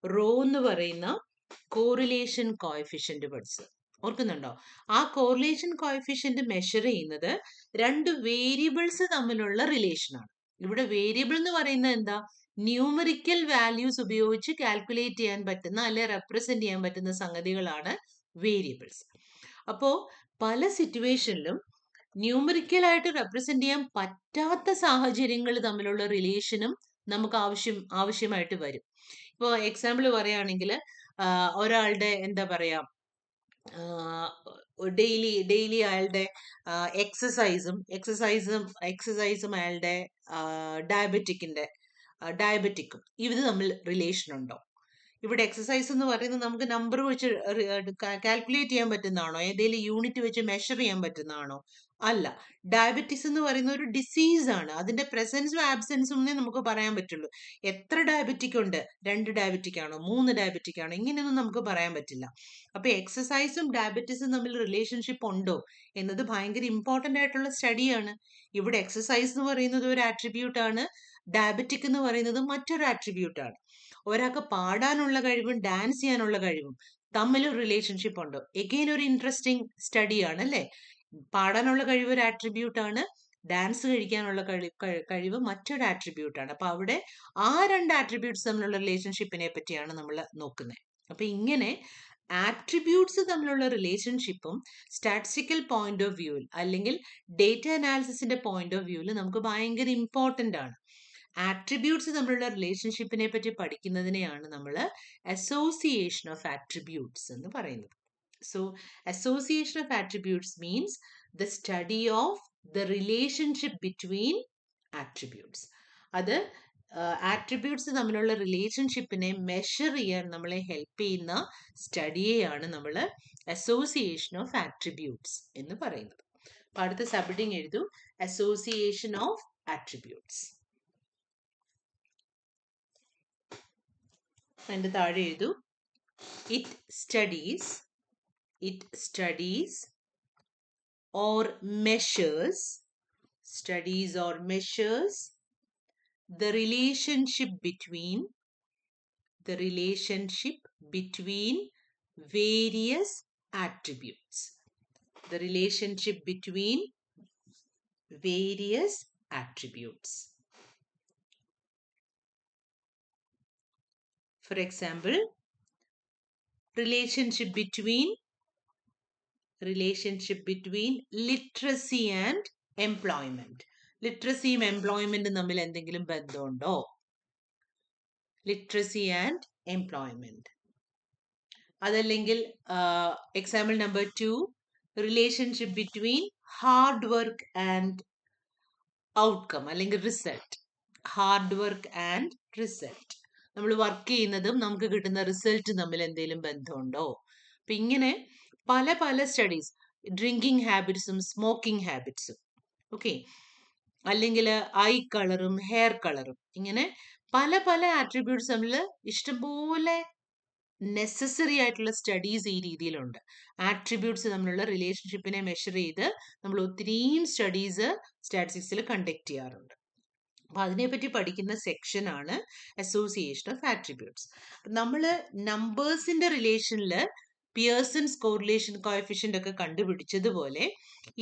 Speaker 1: റോ എന്ന് പറയുന്ന കോറിലേഷൻ കോഎഫിഷ്യന്റ് പഠിച്ചത്. ഓർക്കുന്നുണ്ടോ? ആ കോറിലേഷൻ കോഎഫിഷ്യന്റ് മെഷർ ചെയ്യുന്നത് രണ്ട് വേരിയബിൾസ് തമ്മിലുള്ള റിലേഷൻ ആണ്. ഇവിടെ വേരിയബിൾ എന്ന് പറയുന്നത് എന്താ? ന്യൂമറിക്കൽ വാല്യൂസ് ഉപയോഗിച്ച് കാൽക്കുലേറ്റ് ചെയ്യാൻ പറ്റുന്ന അല്ലെ റെപ്രസെന്റ് ചെയ്യാൻ പറ്റുന്ന സംഗതികളാണ് വേരിയബിൾസ്. അപ്പോ പല സിറ്റുവേഷനിലും ന്യൂമറിക്കലായിട്ട് റെപ്രസെന്റ് ചെയ്യാൻ പറ്റാത്ത സാഹചര്യങ്ങൾ തമ്മിലുള്ള റിലേഷനും നമുക്ക് ആവശ്യമായിട്ട് വരും. ഇപ്പോൾ എക്സാമ്പിൾ പറയുകയാണെങ്കിൽ ഒരാളുടെ എന്താ പറയാ, ഡെയിലി അയാളുടെ എക്സസൈസും അയാളുടെ ഡയബറ്റിക്കും ഇത് തമ്മിൽ റിലേഷൻ ഉണ്ടോ? ഇവിടെ എക്സസൈസ് എന്ന് പറയുന്നത് നമുക്ക് നമ്പർ വെച്ച് കാൽക്കുലേറ്റ് ചെയ്യാൻ പറ്റുന്നതാണോ? ഏതെങ്കിലും യൂണിറ്റ് വെച്ച് മെഷർ ചെയ്യാൻ പറ്റുന്നതാണോ? അല്ല. ഡയബറ്റിസ് എന്ന് പറയുന്ന ഒരു ഡിസീസ് ആണ്. അതിന്റെ പ്രസൻസും ആബ്സെൻസും നമുക്ക് പറയാൻ പറ്റുള്ളൂ. എത്ര ഡയബറ്റിക് ഉണ്ട്? 2 ഡയബറ്റിക് ആണോ, 3 ഡയബറ്റിക് ആണോ, ഇങ്ങനെയൊന്നും നമുക്ക് പറയാൻ പറ്റില്ല. അപ്പൊ എക്സസൈസും ഡയബറ്റിസും തമ്മിൽ റിലേഷൻഷിപ്പ് ഉണ്ടോ എന്നത് ഭയങ്കര ഇമ്പോർട്ടന്റ് ആയിട്ടുള്ള സ്റ്റഡിയാണ്. ഇവിടെ എക്സസൈസ് എന്ന് പറയുന്നത് ഒരു ആട്രിബ്യൂട്ട് ആണ്, ഡയബറ്റിക് എന്ന് പറയുന്നത് മറ്റൊരു ആട്രിബ്യൂട്ട് ആണ്. ഒരാൾക്ക് പാടാനുള്ള കഴിവും ഡാൻസ് ചെയ്യാനുള്ള കഴിവും തമ്മിൽ റിലേഷൻഷിപ്പ് ഉണ്ടോ? എഗെയിൻ ഒരു ഇൻട്രസ്റ്റിംഗ് സ്റ്റഡിയാണ്, അല്ലേ? പാടാനുള്ള കഴിവ് ഒരു ആട്രിബ്യൂട്ട് ആണ്, ഡാൻസ് കഴിക്കാനുള്ള കഴിവ് മറ്റൊരു ആട്രിബ്യൂട്ട് ആണ്. അപ്പൊ അവിടെ ആ രണ്ട് ആട്രിബ്യൂട്ട്സ് തമ്മിലുള്ള റിലേഷൻഷിപ്പിനെ പറ്റിയാണ് നമ്മൾ നോക്കുന്നത്. അപ്പൊ ഇങ്ങനെ ആട്രിബ്യൂട്ട്സ് തമ്മിലുള്ള റിലേഷൻഷിപ്പും സ്റ്റാറ്റിസ്റ്റിക്കൽ പോയിന്റ് ഓഫ് വ്യൂവിൽ അല്ലെങ്കിൽ ഡേറ്റ അനാലിസിസിന്റെ പോയിന്റ് ഓഫ് വ്യൂവിൽ നമുക്ക് ഭയങ്കര ഇമ്പോർട്ടന്റ് ആണ്. ആട്രിബ്യൂട്ട്സ് തമ്മിലുള്ള റിലേഷൻഷിപ്പിനെ പറ്റി പഠിക്കുന്നതിനെയാണ് നമ്മൾ അസോസിയേഷൻ ഓഫ് ആട്രിബ്യൂട്ട്സ് എന്ന് പറയുന്നത്. So association of attributes means the study of the relationship between attributes. അത് ആട്രിബ്യൂട്ട്സ് തമ്മിലുള്ള റിലേഷൻഷിപ്പിനെ മെഷർ ചെയ്യാൻ നമ്മളെ ഹെൽപ്പ് ചെയ്യുന്ന സ്റ്റഡിയെയാണ് നമ്മൾ അസോസിയേഷൻ ഓഫ് ആട്രിബ്യൂട്ട്സ് എന്ന് പറയുന്നത്. അപ്പൊ അടുത്ത സബ്ഹെഡിങ് എഴുതൂ, അസോസിയേഷൻ ഓഫ് ആട്രിബ്യൂട്ട്സ്. അതിന്റെ താഴെ എഴുതൂ, it studies or measures the relationship between various attributes. The relationship between various attributes. For example, relationship between literacy and employment. ലിറ്ററസിയും എംപ്ലോയ്മെന്റും തമ്മിൽ എന്തെങ്കിലും ബന്ധമുണ്ടോ? Literacy and employment. അതല്ലെങ്കിൽ example number 2, relationship between hard work and outcome അല്ലെങ്കിൽ result. Hard work and result, നമ്മൾ work ചെയ്യുന്നതും നമുക്ക് കിട്ടുന്ന റിസൾട്ടും തമ്മിൽ എന്തെങ്കിലും ബന്ധമുണ്ടോ? അപ്പൊ ഇങ്ങനെ പല പല സ്റ്റഡീസ്, ഡ്രിങ്കിങ് ഹാബിറ്റ്സും സ്മോക്കിംഗ് ഹാബിറ്റ്സും, ഓക്കെ, അല്ലെങ്കിൽ ഐ കളറും ഹെയർ കളറും, ഇങ്ങനെ പല പല ആട്രിബ്യൂട്ട്സ് തമ്മിൽ ഇഷ്ടംപോലെ നെസസറി ആയിട്ടുള്ള സ്റ്റഡീസ് ഈ രീതിയിലുണ്ട്. ആട്രിബ്യൂട്ട്സ് തമ്മിലുള്ള റിലേഷൻഷിപ്പിനെ മെഷർ ചെയ്ത് നമ്മൾ ഒത്തിരിയും സ്റ്റഡീസ് സ്റ്റാറ്റിസ്റ്റിക്സിൽ കണ്ടക്ട് ചെയ്യാറുണ്ട്. അപ്പൊ അതിനെപ്പറ്റി പഠിക്കുന്ന സെക്ഷൻ ആണ് അസോസിയേഷൻ ഓഫ് ആട്രിബ്യൂട്ട്സ്. നമ്മൾ നമ്പേഴ്സിന്റെ റിലേഷനിൽ പിയേഴ്സൺസ് കോറിലേഷൻ കോഎഫിഷ്യന്റ് ഒക്കെ കണ്ടുപിടിച്ചതുപോലെ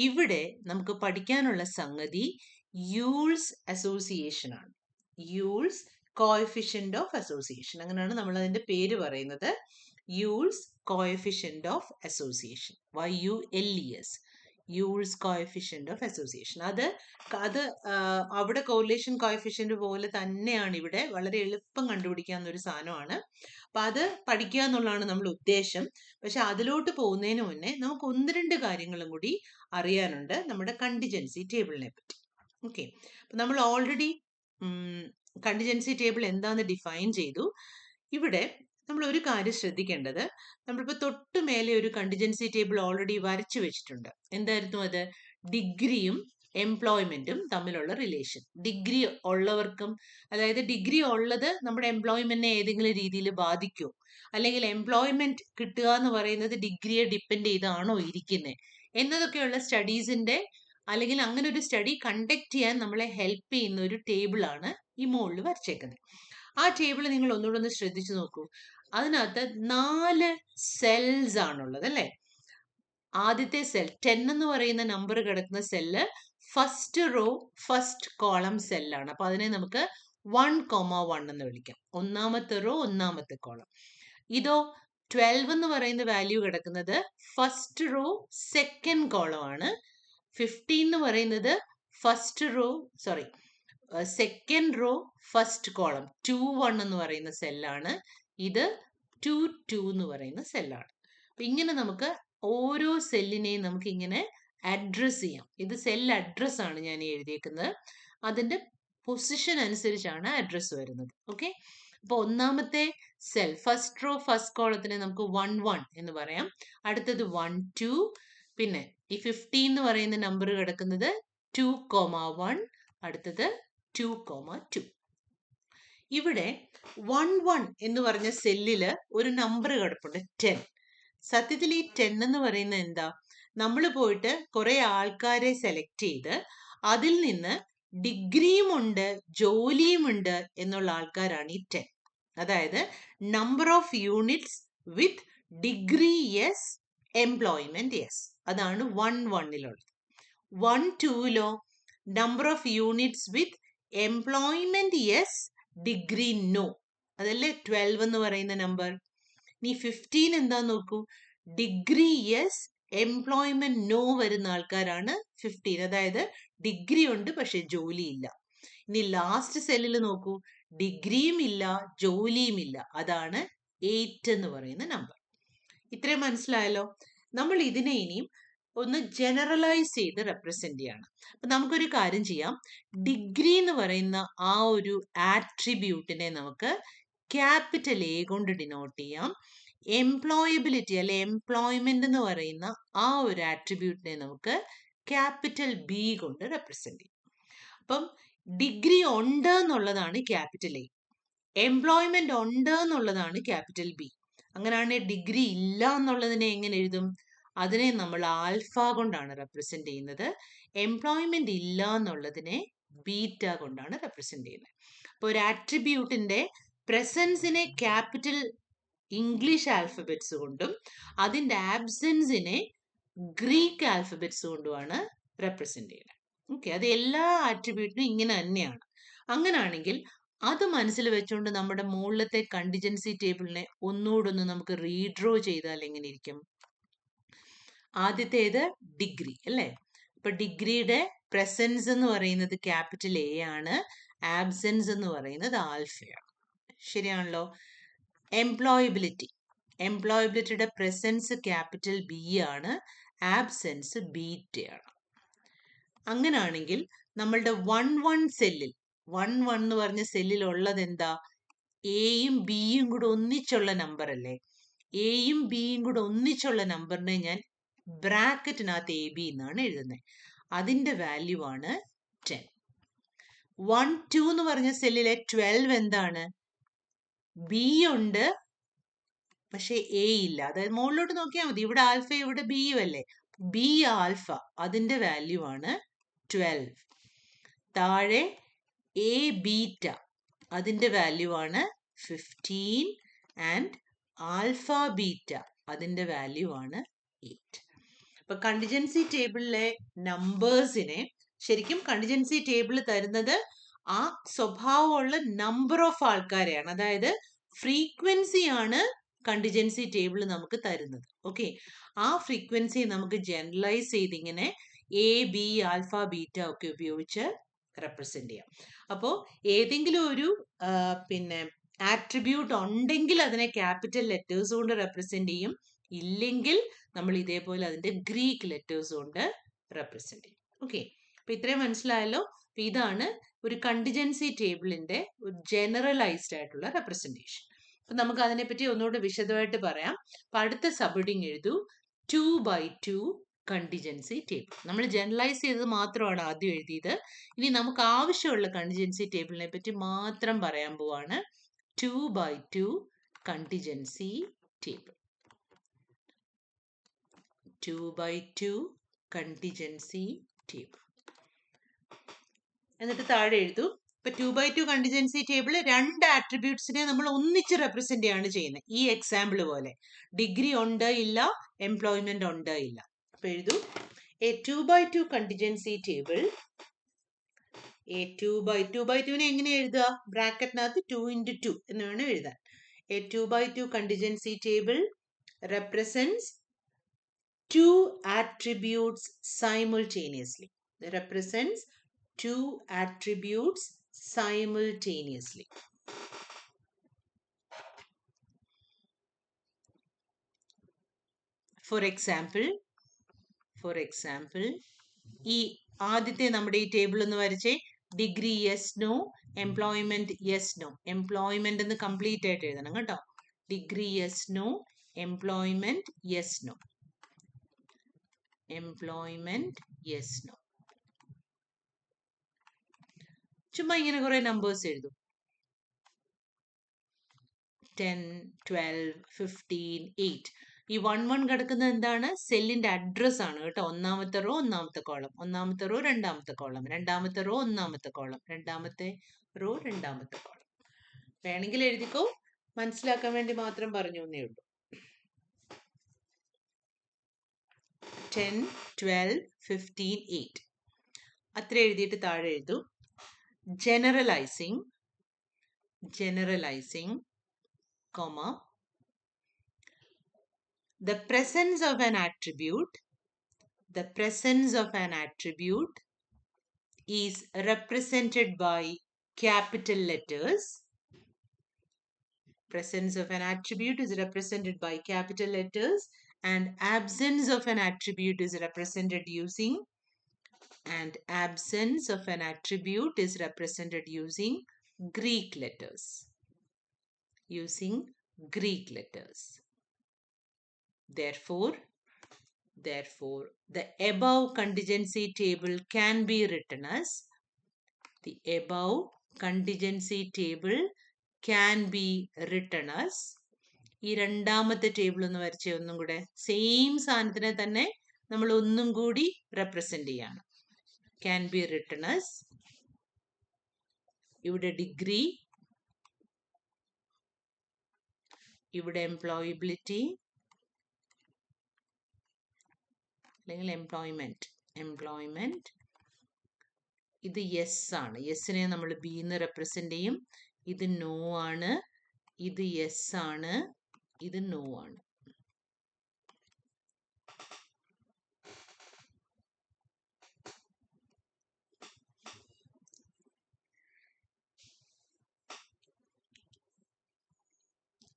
Speaker 1: ഇവിടെ നമുക്ക് പഠിക്കാനുള്ള സംഗതി യൂൾസ് അസോസിയേഷൻ ആണ്. യൂൾസ് കോഎഫിഷ്യന്റ് ഓഫ് അസോസിയേഷൻ, അങ്ങനെയാണ് നമ്മൾ അതിന്റെ പേര് പറയുന്നത്. Jules coefficient of association, YULES, Jules coefficient of association. അത് അവിടെ കോറിലേഷൻ കോഎഫിഷ്യന്റ് പോലെ തന്നെയാണ് ഇവിടെ, വളരെ എളുപ്പം കണ്ടുപിടിക്കാവുന്ന ഒരു സാധനമാണ്. അപ്പൊ അത് പഠിക്കുക എന്നുള്ളതാണ് നമ്മൾ ഉദ്ദേശം. പക്ഷെ അതിലോട്ട് പോകുന്നതിന് മുന്നേ നമുക്ക് 1-2 കാര്യങ്ങളും കൂടി അറിയാനുണ്ട് നമ്മുടെ കണ്ടിജൻസി ടേബിളിനെ പറ്റി. ഓക്കെ, അപ്പൊ നമ്മൾ ഓൾറെഡി കണ്ടിജൻസി ടേബിൾ എന്താന്ന് ഡിഫൈൻ ചെയ്തു. ഇവിടെ നമ്മൾ ഒരു കാര്യം ശ്രദ്ധിക്കേണ്ടത്, നമ്മളിപ്പോൾ തൊട്ട് മേലെ ഒരു കണ്ടിജൻസി ടേബിൾ ഓൾറെഡി വരച്ചു വെച്ചിട്ടുണ്ട്. എന്തായിരുന്നു അത്? ഡിഗ്രിയും എംപ്ലോയ്മെന്റും തമ്മിലുള്ള റിലേഷൻ. ഡിഗ്രി ഉള്ളവർക്കും, അതായത് ഡിഗ്രി ഉള്ളത് നമ്മുടെ എംപ്ലോയ്മെന്റിനെ ഏതെങ്കിലും രീതിയിൽ ബാധിക്കുമോ, അല്ലെങ്കിൽ എംപ്ലോയ്മെന്റ് കിട്ടുക എന്ന് പറയുന്നത് ഡിഗ്രിയെ ഡിപ്പെൻഡ് ചെയ്താണോ ഇരിക്കുന്നത് എന്നതൊക്കെയുള്ള സ്റ്റഡീസിന്റെ, അല്ലെങ്കിൽ അങ്ങനെ ഒരു സ്റ്റഡി കണ്ടക്ട് ചെയ്യാൻ നമ്മളെ ഹെൽപ്പ് ചെയ്യുന്ന ഒരു ടേബിളാണ് ഈ മുകളിൽ വരച്ചേക്കുന്നത്. ആ ടേബിൾ നിങ്ങൾ ഒന്നുകൂടെ ഒന്ന് ശ്രദ്ധിച്ചു നോക്കൂ. അതിനകത്ത് 4 സെൽസ് ആണുള്ളത് അല്ലേ? ആദ്യത്തെ സെൽ 10 എന്ന് പറയുന്ന നമ്പർ കിടക്കുന്ന cell first row first column സെല്ലാണ്. അപ്പൊ അതിനെ നമുക്ക് 1,1 എന്ന് വിളിക്കാം. ഒന്നാമത്തെ റോ ഒന്നാമത്തെ കോളം. ഇതോ 12 എന്ന് പറയുന്ന വാല്യൂ കിടക്കുന്നത് ഫസ്റ്റ് റോ സെക്കൻഡ് കോളം ആണ്. 15 എന്ന് പറയുന്നത് first row second row first column 2,1 എന്ന് പറയുന്ന സെല്ലാണ്. ഇത് 2,2 എന്ന് പറയുന്ന സെല്ലാണ്. അപ്പൊ ഇങ്ങനെ നമുക്ക് ഓരോ സെല്ലിനെയും നമുക്ക് ഇങ്ങനെ അഡ്രസ് ചെയ്യാം. ഇത് സെൽ അഡ്രസ് ആണ് ഞാൻ എഴുതിയേക്കുന്നത്. അതിന്റെ പൊസിഷൻ അനുസരിച്ചാണ് അഡ്രസ് വരുന്നത്. ഓക്കെ, അപ്പൊ ഒന്നാമത്തെ സെൽ ഫസ്റ്റ് റോ ഫസ്റ്റ് കോളത്തിനെ നമുക്ക് 1,1 എന്ന് പറയാം. അടുത്തത് 1,2, പിന്നെ ഈ 15 എന്ന് പറയുന്ന നമ്പർ കിടക്കുന്നത് 2,1, അടുത്തത് 2,2. ഇവിടെ 1,1 എന്ന് പറഞ്ഞ സെല്ലില് ഒരു നമ്പർ കിടപ്പുണ്ട് 10. സത്യത്തിൽ ഈ 10 എന്ന് പറയുന്നത് എന്താ? നമ്മൾ പോയിട്ട് കുറെ ആൾക്കാരെ സെലക്ട് ചെയ്ത് അതിൽ നിന്ന് ഡിഗ്രിയുമുണ്ട് ജോലിയുമുണ്ട് എന്നുള്ള ആൾക്കാരാണ് ഈ 10. അതായത് number of units with degree yes employment yes, അതാണ് 1,1ലുള്ളത്. 1,2ലോ number of units with employment yes degree no, അതല്ലേ 12 എന്ന് പറയുന്ന നമ്പർ. ഇനി 15 എന്താ നോക്കൂ, ഡിഗ്രി യെസ് എംപ്ലോയ്മെന്റ് നോ വരുന്ന ആൾക്കാരാണ് 15, അതായത് ഡിഗ്രി ഉണ്ട് പക്ഷെ ജോലിയില്ല. ഇനി ലാസ്റ്റ് സെല്ലിൽ നോക്കൂ, ഡിഗ്രിയും ഇല്ല ജോലിയും ഇല്ല, അതാണ് 8 എന്ന് പറയുന്ന നമ്പർ. ഇത്രയും മനസ്സിലായല്ലോ. നമ്മൾ ഇതിനെ ഇനിയും ഒന്ന് ജനറലൈസ് ചെയ്ത് റെപ്രസെന്റ് ചെയ്യാണ്. അപ്പൊ നമുക്കൊരു കാര്യം ചെയ്യാം. ഡിഗ്രി എന്ന് പറയുന്ന ആ ഒരു ആട്രിബ്യൂട്ടിനെ നമുക്ക് ക്യാപിറ്റൽ എ കൊണ്ട് ഡിനോട്ട് ചെയ്യാം. എംപ്ലോയബിലിറ്റി അല്ലെ എംപ്ലോയ്മെന്റ് എന്ന് പറയുന്ന ആ ഒരു ആട്രിബ്യൂട്ടിനെ നമുക്ക് ക്യാപിറ്റൽ ബി കൊണ്ട് റെപ്രസെന്റ് ചെയ്യും. അപ്പം ഡിഗ്രി ഉണ്ട് എന്നുള്ളതാണ് ക്യാപിറ്റൽ എ, എംപ്ലോയ്മെന്റ് ഉണ്ട് എന്നുള്ളതാണ് ക്യാപിറ്റൽ ബി. അങ്ങനെയാണെങ്കിൽ ഡിഗ്രി ഇല്ല എന്നുള്ളതിനെ എങ്ങനെ എഴുതും? അതിനെ നമ്മൾ ആൽഫ കൊണ്ടാണ് റെപ്രസെന്റ് ചെയ്യുന്നത്. എംപ്ലോയ്മെന്റ് ഇല്ല എന്നുള്ളതിനെ ബീറ്റ കൊണ്ടാണ് റെപ്രസെന്റ് ചെയ്യുന്നത്. അപ്പോൾ ഒരു ആട്രിബ്യൂട്ടിന്റെ പ്രസൻസിനെ ക്യാപിറ്റൽ ഇംഗ്ലീഷ് ആൽഫബറ്റ്സ് കൊണ്ടും അതിന്റെ ആബ്സെൻസിനെ ഗ്രീക്ക് ആൽഫബറ്റ്സ് കൊണ്ടുമാണ് റെപ്രസെന്റ് ചെയ്യുന്നത്. ഓക്കെ, അത് എല്ലാ ആട്രിബ്യൂട്ടിനും ഇങ്ങനെ തന്നെയാണ്. അങ്ങനാണെങ്കിൽ അത് മനസ്സിൽ വെച്ചുകൊണ്ട് നമ്മുടെ മുകളിലത്തെ കണ്ടിജൻസി ടേബിളിനെ ഒന്നുകൂടൊന്ന് നമുക്ക് റീഡ്രോ ചെയ്താൽ എങ്ങനെ ഇരിക്കും? ആദ്യത്തേത് ഡിഗ്രി അല്ലേ? അപ്പൊ ഡിഗ്രിയുടെ പ്രസൻസ് എന്ന് പറയുന്നത് ക്യാപിറ്റൽ എ ആണ്, ആബ്സെൻസ് എന്ന് പറയുന്നത് ആൽഫയാണ്. ശരിയാണല്ലോ. എംപ്ലോയബിലിറ്റിയുടെ പ്രസൻസ് ക്യാപിറ്റൽ ബി ആണ്, ആബ്സെൻസ് ബീറ്റയാണ്. അങ്ങനാണെങ്കിൽ നമ്മളുടെ 1,1 സെല്ലിൽ 1,1 എന്ന് പറഞ്ഞ സെല്ലിൽ ഉള്ളത് എന്താ? എയും ബിയും കൂടെ ഒന്നിച്ചുള്ള നമ്പർ അല്ലേ? എയും ബിയും കൂടെ ഒന്നിച്ചുള്ള നമ്പറിനെ ഞാൻ ബ്രാക്കറ്റിനകത്ത് എ ബി എന്നാണ് എഴുതുന്നത്. അതിന്റെ വാല്യൂ ആണ് 10. 1,2 എന്ന് പറഞ്ഞ സെല്ലിലെ 12 എന്താണ്? ബി ഉണ്ട് പക്ഷെ എ ഇല്ല. അതായത് മുകളിലോട്ട് നോക്കിയാൽ മതി, ഇവിടെ ആൽഫ ഇവിടെ ബിയും അല്ലേ, ബി ആൽഫ, അതിന്റെ വാല്യൂ ആണ് 12. താഴെ എ ബീറ്റ, അതിന്റെ വാല്യൂ ആണ് 15 ആൻഡ് ആൽഫ ബീറ്റ, അതിന്റെ വാല്യൂ ആണ് 8. അപ്പൊ കണ്ടിജൻസി ടേബിളിലെ നമ്പേഴ്സിനെ ശരിക്കും കണ്ടിജൻസി ടേബിൾ തരുന്നത് ആ സ്വഭാവമുള്ള നമ്പർ ഓഫ് ആൾക്കാരെയാണ്, അതായത് ഫ്രീക്വൻസി ആണ് കണ്ടിജൻസി ടേബിൾ നമുക്ക് തരുന്നത്. ഓക്കെ, ആ ഫ്രീക്വൻസി നമുക്ക് ജനറലൈസ് ചെയ്ത് ഇങ്ങനെ എ ബി ആൽഫ ബീറ്റ ഒക്കെ ഉപയോഗിച്ച് റെപ്രസെന്റ് ചെയ്യാം. അപ്പോൾ ഏതെങ്കിലും ഒരു പിന്നെ ആട്രിബ്യൂട്ട് ഉണ്ടെങ്കിൽ അതിനെ ക്യാപിറ്റൽ ലെറ്റേഴ്സ് കൊണ്ട് റെപ്രസെന്റ് ചെയ്യും, ഇല്ലെങ്കിൽ നമ്മൾ ഇതേപോലെ അതിന്റെ ഗ്രീക്ക് ലെറ്റേഴ്സ് കൊണ്ട് റെപ്രസെന്റ് ചെയ്യും. ഓക്കെ, അപ്പൊ ഇത്രയും മനസ്സിലായല്ലോ. അപ്പൊ ഇതാണ് ഒരു കണ്ടിജൻസി ടേബിളിന്റെ ഒരു ജനറലൈസ്ഡ് ആയിട്ടുള്ള റെപ്രസെന്റേഷൻ. അപ്പം നമുക്ക് അതിനെപ്പറ്റി ഒന്നുകൂടെ വിശദമായിട്ട് പറയാം. അപ്പം അടുത്ത സബ്ഹെഡിങ് എഴുതൂ 2x2 കണ്ടിജൻസി ടേബിൾ. നമ്മൾ ജനറലൈസ് ചെയ്തത് മാത്രമാണ് ആദ്യം എഴുതിയത്. ഇനി നമുക്ക് ആവശ്യമുള്ള കണ്ടിജൻസി ടേബിളിനെ പറ്റി മാത്രം പറയാൻ പോവാണ്. 2x2 contingency table. 2x2 contingency table. എന്നിട്ട് താഴെ എഴുതൂ. ഇപ്പൊ 2x2 കണ്ടിജൻസി ടേബിൾ രണ്ട് ആട്രിബ്യൂട്ട്സിനെ നമ്മൾ ഒന്നിച്ച് റെപ്രസെന്റ് ചെയ്യാണ് ചെയ്യുന്നത്. ഈ എക്സാമ്പിൾ പോലെ ഡിഗ്രി ഉണ്ട് ഇല്ല, എംപ്ലോയ്മെന്റ് ഉണ്ട് ഇല്ല. അപ്പൊ എഴുതൂ a 2x2 contingency table. A 2x2 എങ്ങനെ എഴുതുക? ബ്രാക്കറ്റിനകത്ത് 2x2 എന്ന് വേണം എഴുതാൻ. A 2x2 contingency table represents two attributes simultaneously. Represents two attributes simultaneously. For example, ഈ ആദ്യത്തെ നമ്മുടെ ഈ ടേബിൾ ഒന്ന് വരച്ചേ. Degree yes no, employment yes no. Employment എന്ന് കംപ്ലീറ്റ് ആയിട്ട് എഴുതണം കേട്ടോ. Degree yes no, employment yes no. Employment yes no. ചുമ്മാ ഇങ്ങനെ കുറെ നമ്പേഴ്സ് എഴുതും. 10, 12, 15, 8. ഈ 1, 1 കിടക്കുന്നത് എന്താണ്? സെല്ലിന്റെ അഡ്രസ് ആണ് കേട്ടോ. ഒന്നാമത്തെ റോ ഒന്നാമത്തെ കോളം, ഒന്നാമത്തെ റോ രണ്ടാമത്തെ കോളം, രണ്ടാമത്തെ റോ ഒന്നാമത്തെ കോളം, രണ്ടാമത്തെ റോ രണ്ടാമത്തെ കോളം. വേണമെങ്കിൽ എഴുതിക്കോ, മനസ്സിലാക്കാൻ വേണ്ടി മാത്രം പറഞ്ഞു എന്നേ ഉള്ളൂ. 10, 12, 15, 8 അത്ര എഴുതിയിട്ട് താഴെ എഴുതൂ. generalizing, comma, the presence of an attribute is represented by capital letters. Presence of an attribute is represented by capital letters, and absence of an attribute is represented using Greek letters. Therefore, the above contingency table can be written as ഈ രണ്ടാമത്തെ table ഒന്ന് വരച്ചേ ഒന്നും കൂടെ. Same സാധനത്തിനെ തന്നെ നമ്മൾ ഒന്നും കൂടി റെപ്രസെന്റ് ചെയ്യാണ്. Can be written as, ഇവിടെ ഡിഗ്രി, ഇവിടെ എംപ്ലോയബിലിറ്റി അല്ലെങ്കിൽ എംപ്ലോയ്മെന്റ്. ഇത് യെസ് ആണ്. യെസ്സിനെ നമ്മൾ ബി എന്ന് റെപ്രസെന്റ് ചെയ്യും. ഇത് നോ ആണ്, ഇത് യെസ് ആണ്, ഇത് നോ ആണ്.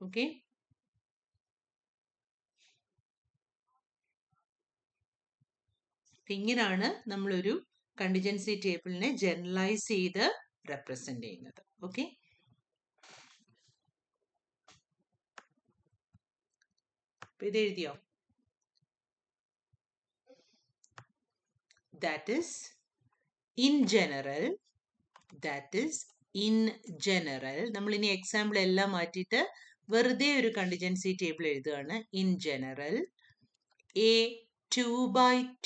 Speaker 1: ഓക്കെ, ഇങ്ങനെയാണ് നമ്മളൊരു കണ്ടിജൻസി ടേബിളിനെ ജനറലൈസ് ചെയ്ത് റെപ്രസെന്റ് ചെയ്യുന്നത്. ഓക്കെ, ഇത് എഴുതിയോ? That is in general. നമ്മൾ ഇനി എക്സാമ്പിൾ എല്ലാം മാറ്റിയിട്ട് വെറുതെ ഒരു കണ്ടിജൻസി ടേബിൾ എഴുതുകയാണ്. In general, a 2x2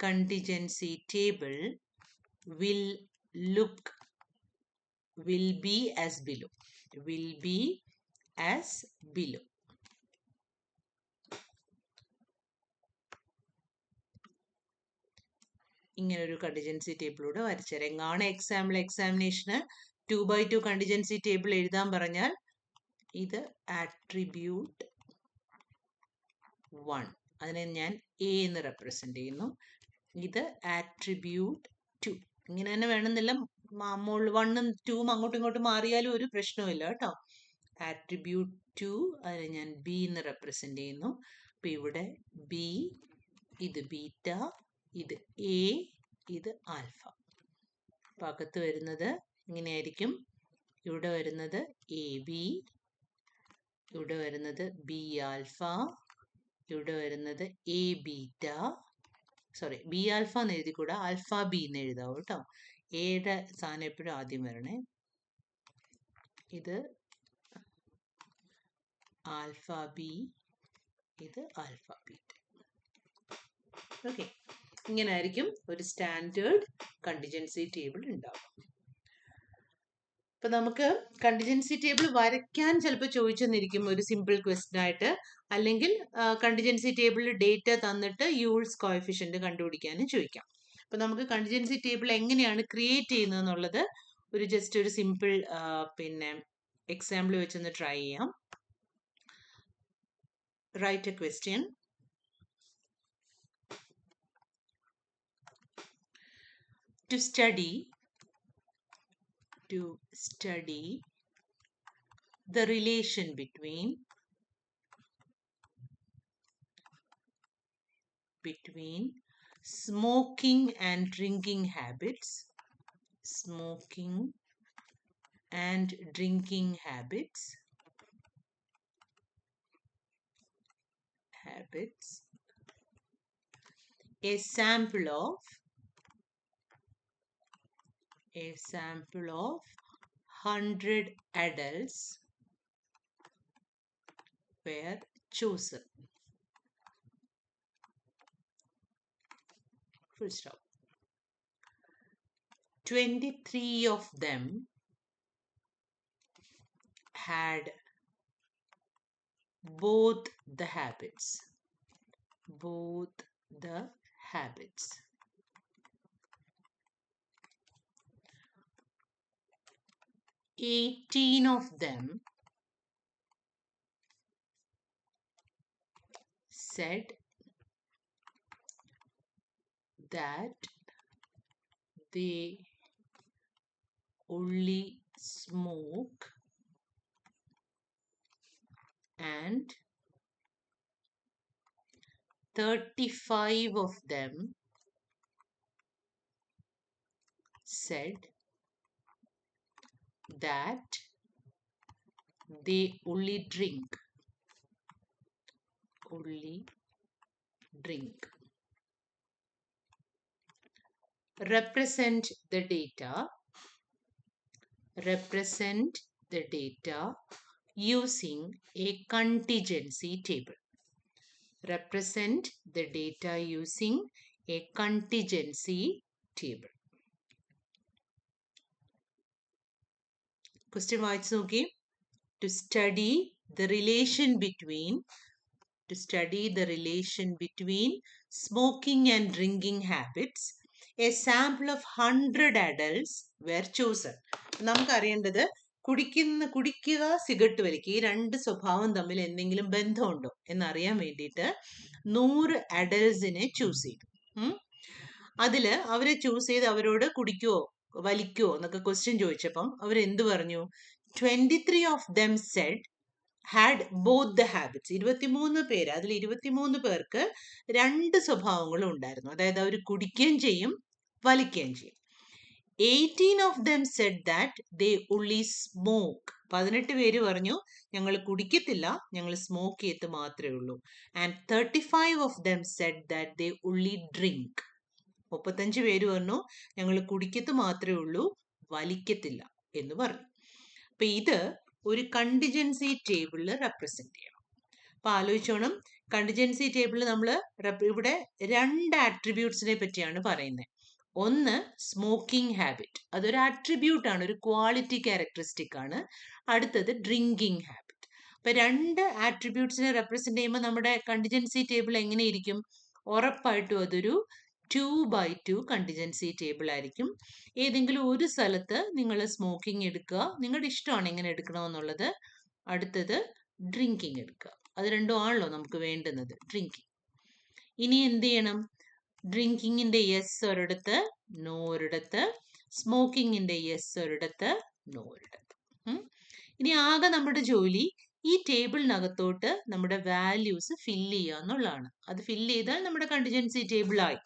Speaker 1: contingency table will be as below. ഇങ്ങനെ ഒരു കണ്ടിജൻസി ടേബിളൂടെ വരച്ചുതരാം. എങ്ങാണ് എക്സാമിനേഷന് 2x2 കണ്ടിജൻസി ടേബിൾ എഴുതാൻ പറഞ്ഞാൽ ഇത് ആട്രിബ്യൂട്ട് 1, അതിനെ ഞാൻ എ എന്ന് റെപ്രസെന്റ് ചെയ്യുന്നു. ഇത് ആട്രിബ്യൂട്ട് 2. ഇങ്ങനെ തന്നെ വേണമെന്നില്ല, 1ഉം 2ഉം അങ്ങോട്ടും ഇങ്ങോട്ടും മാറിയാലും ഒരു പ്രശ്നവുമില്ല കേട്ടോ. ആട്രിബ്യൂട്ട് 2, അതിനെ ഞാൻ ബി എന്ന് റെപ്രസെന്റ് ചെയ്യുന്നു. അപ്പൊ ഇവിടെ ബി, ഇത് ബീറ്റ, ഇത് എ, ഇത് ആൽഫ. അപ്പം അകത്ത് വരുന്നത് ഇങ്ങനെയായിരിക്കും. ഇവിടെ വരുന്നത് AB, ഇവിടെ വരുന്നത് B ആൽഫ, ഇവിടെ വരുന്നത് A beta, sorry B alpha എന്ന് എഴുതിക്കൂടാ, ആൽഫ ബി എന്ന് എഴുതാവും കേട്ടോ. എയുടെ സാധനം എപ്പോഴും ആദ്യം വരണേ. ഇത് ആൽഫ ബി, ഇത് ആൽഫ ബീറ്റ. ഓക്കെ, ഇങ്ങനെ ആയിരിക്കും ഒരു സ്റ്റാൻഡേർഡ് കണ്ടിജൻസി ടേബിൾ ഉണ്ടാവും. അപ്പൊ നമുക്ക് കണ്ടിജൻസി ടേബിൾ വരയ്ക്കാൻ ചിലപ്പോൾ ചോദിച്ചെന്നിരിക്കും ഒരു സിമ്പിൾ ക്വസ്റ്റ്യൻ ആയിട്ട്, അല്ലെങ്കിൽ കണ്ടിജൻസി ടേബിളിൽ ഡേറ്റ തന്നിട്ട് യൂൾസ് കോഎഫിഷ്യന്റ് കണ്ടുപിടിക്കാനും ചോദിക്കാം. അപ്പൊ നമുക്ക് കണ്ടിജൻസി ടേബിൾ എങ്ങനെയാണ് ക്രിയേറ്റ് ചെയ്യുന്നത് എന്നുള്ളത് ഒരു ജസ്റ്റ് ഒരു സിമ്പിൾ പിന്നെ എക്സാമ്പിൾ വെച്ചൊന്ന് ട്രൈ ചെയ്യാം. Write a question. To study the relation between smoking and drinking habits, a sample of 100 adults were chosen. Full stop. 23 of them had both the habits. 18 of them said that they only smoke, and 35 of them said that they only drink. Represent the data using a contingency table. Represent the data using a contingency table. Question വായിച്ചു നോക്കി. To study the relation between smoking and drinking habits, a sample of 100 adults were chosen. നമുക്കറിയേണ്ടത് കുടിക്കുക cigarette വലിക്കുക, ഈ രണ്ട് സ്വഭാവം തമ്മിൽ എന്തെങ്കിലും ബന്ധമുണ്ടോ എന്നറിയാൻ വേണ്ടിയിട്ട് 100 അഡൽസിനെ ചൂസ് ചെയ്തു. അതില് അവരെ ചൂസ് ചെയ്ത് അവരോട് കുടിക്കുവോ വലിക്കുവോ എന്നൊക്കെ ക്വസ്റ്റ്യൻ ചോദിച്ചപ്പം അവരെന്ത് പറഞ്ഞു? 23 of them said had both the habits. 23 പേര്, അതിൽ 23 പേർക്ക് രണ്ട് സ്വഭാവങ്ങളും ഉണ്ടായിരുന്നു. അതായത് അവർ കുടിക്കുകയും ചെയ്യും വലിക്കുകയും ചെയ്യും. 18 of them said that they only smoke. 18 പേര് പറഞ്ഞു ഞങ്ങൾ കുടിക്കത്തില്ല, ഞങ്ങൾ സ്മോക്ക് ചെയ്ത് മാത്രമേ ഉള്ളൂ. And 35 of them said that they only drink. 35 പേര് പറഞ്ഞു ഞങ്ങൾ കുടിക്കത്ത് മാത്രമേ ഉള്ളൂ, വലിക്കത്തില്ല എന്ന് പറഞ്ഞു. അപ്പൊ ഇത് ഒരു കണ്ടിജൻസി ടേബിളിൽ റെപ്രസെന്റ് ചെയ്യണം. അപ്പൊ ആലോചിച്ചോണം, കണ്ടിജൻസി ടേബിളിൽ നമ്മൾ ഇവിടെ രണ്ട് ആട്രിബ്യൂട്ട്സിനെ പറ്റിയാണ് പറയുന്നത്. ഒന്ന് സ്മോക്കിംഗ് ഹാബിറ്റ്, അതൊരു ആട്രിബ്യൂട്ട് ആണ്, ഒരു ക്വാളിറ്റി ക്യാരക്ടറിസ്റ്റിക് ആണ്. അടുത്തത് ഡ്രിങ്കിങ് ഹാബിറ്റ്. അപ്പൊ രണ്ട് ആട്രിബ്യൂട്ട്സിനെ റെപ്രസെന്റ് ചെയ്യുമ്പോൾ നമ്മുടെ കണ്ടിജൻസി ടേബിൾ എങ്ങനെയിരിക്കും? ഉറപ്പായിട്ടും അതൊരു 2x2 കണ്ടിജൻസി ടേബിൾ ആയിരിക്കും. ഏതെങ്കിലും ഒരു സ്ഥലത്ത് നിങ്ങൾ സ്മോക്കിംഗ് എടുക്കുക, നിങ്ങളുടെ ഇഷ്ടമാണ് എങ്ങനെ എടുക്കണമെന്നുള്ളത്. അടുത്തത് ഡ്രിങ്കിങ് എടുക്കുക. അത് രണ്ടും ആണല്ലോ നമുക്ക് വേണ്ടുന്നത്, ഡ്രിങ്കിങ്. ഇനി എന്ത് ചെയ്യണം? ഡ്രിങ്കിങ്ങിന്റെ യെസ് ഒരിടത്ത്, നോ ഒരിടത്ത്. സ്മോക്കിങ്ങിന്റെ യെസ് ഒരിടത്ത്, നോ ഒരിടത്ത്. ഇനി ആകെ നമ്മുടെ ജോലി ഈ ടേബിളിനകത്തോട്ട് നമ്മുടെ വാല്യൂസ് ഫില്ല് ചെയ്യുക എന്നുള്ളതാണ്. അത് ഫില്ല് ചെയ്താൽ നമ്മുടെ കണ്ടിജൻസി ടേബിൾ ആയി.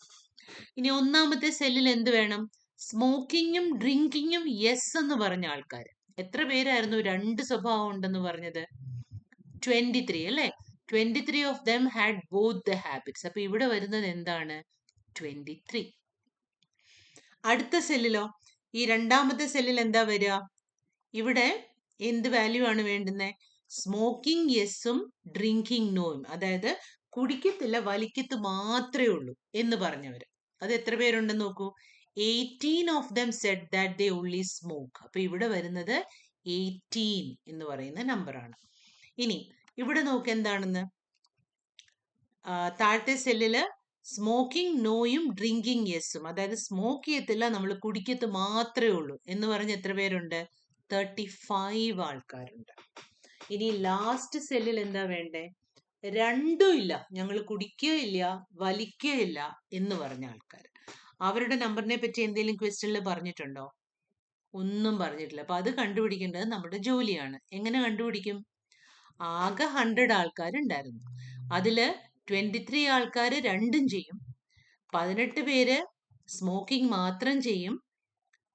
Speaker 1: ഇനി ഒന്നാമത്തെ സെല്ലിൽ എന്ത് വേണം? സ്മോക്കിങ്ങും ഡ്രിങ്കിങ്ങും യെസ് എന്ന് പറഞ്ഞ ആൾക്കാർ എത്ര പേരായിരുന്നു രണ്ട് സ്വഭാവം ഉണ്ടെന്ന് പറഞ്ഞത്? 23 അല്ലേ? 23 of them had both the habits. അപ്പൊ ഇവിടെ വരുന്നത് എന്താണ്? 23. അടുത്ത സെല്ലിലോ? ഈ രണ്ടാമത്തെ സെല്ലിൽ എന്താ വരിക? ഇവിടെ എന്ത് വാല്യൂ ആണ് വേണ്ടുന്നത്? സ്മോക്കിംഗ് യെസ്സും ഡ്രിങ്കിങ് നോയും. അതായത് കുടിക്കത്തില്ല, വലിക്കത്ത് മാത്രമേ ഉള്ളൂ എന്ന് പറഞ്ഞവര്. അത് എത്ര പേരുണ്ടെന്ന് നോക്കൂ. 18 of them said that they only smoke. അപ്പൊ ഇവിടെ വരുന്നത് 18 എന്ന് പറയുന്ന നമ്പറാണ്. ഇനി ഇവിടെ നോക്ക് എന്താണെന്ന്. താഴത്തെ സെല്ലില് സ്മോക്കിംഗ് നോയും ഡ്രിങ്കിങ് യെസ്സും. അതായത് സ്മോക്ക് ചെയ്യത്തില്ല, നമ്മൾ കുടിക്കത്ത് മാത്രമേ ഉള്ളൂ എന്ന് പറഞ്ഞ് എത്ര പേരുണ്ട്? 35 ആൾക്കാരുണ്ട്. ഇനി ലാസ്റ്റ് സെല്ലിൽ എന്താ വേണ്ടേ? രണ്ടും ഇല്ല, ഞങ്ങൾ കുടിക്കുകയില്ല വലിക്കുകയില്ല എന്ന് പറഞ്ഞ ആൾക്കാർ. അവരുടെ നമ്പറിനെ പറ്റി എന്തെങ്കിലും ക്വസ്റ്റ്യനിൽ പറഞ്ഞിട്ടുണ്ടോ? ഒന്നും പറഞ്ഞിട്ടില്ല. അപ്പൊ അത് കണ്ടുപിടിക്കേണ്ടത് നമ്മുടെ ജോലിയാണ്. എങ്ങനെ കണ്ടുപിടിക്കും? ആകെ 100 ആൾക്കാരുണ്ടായിരുന്നു. അതില് 23 ആൾക്കാർ രണ്ടും ചെയ്യും, 18 പേര് സ്മോക്കിംഗ് മാത്രം ചെയ്യും,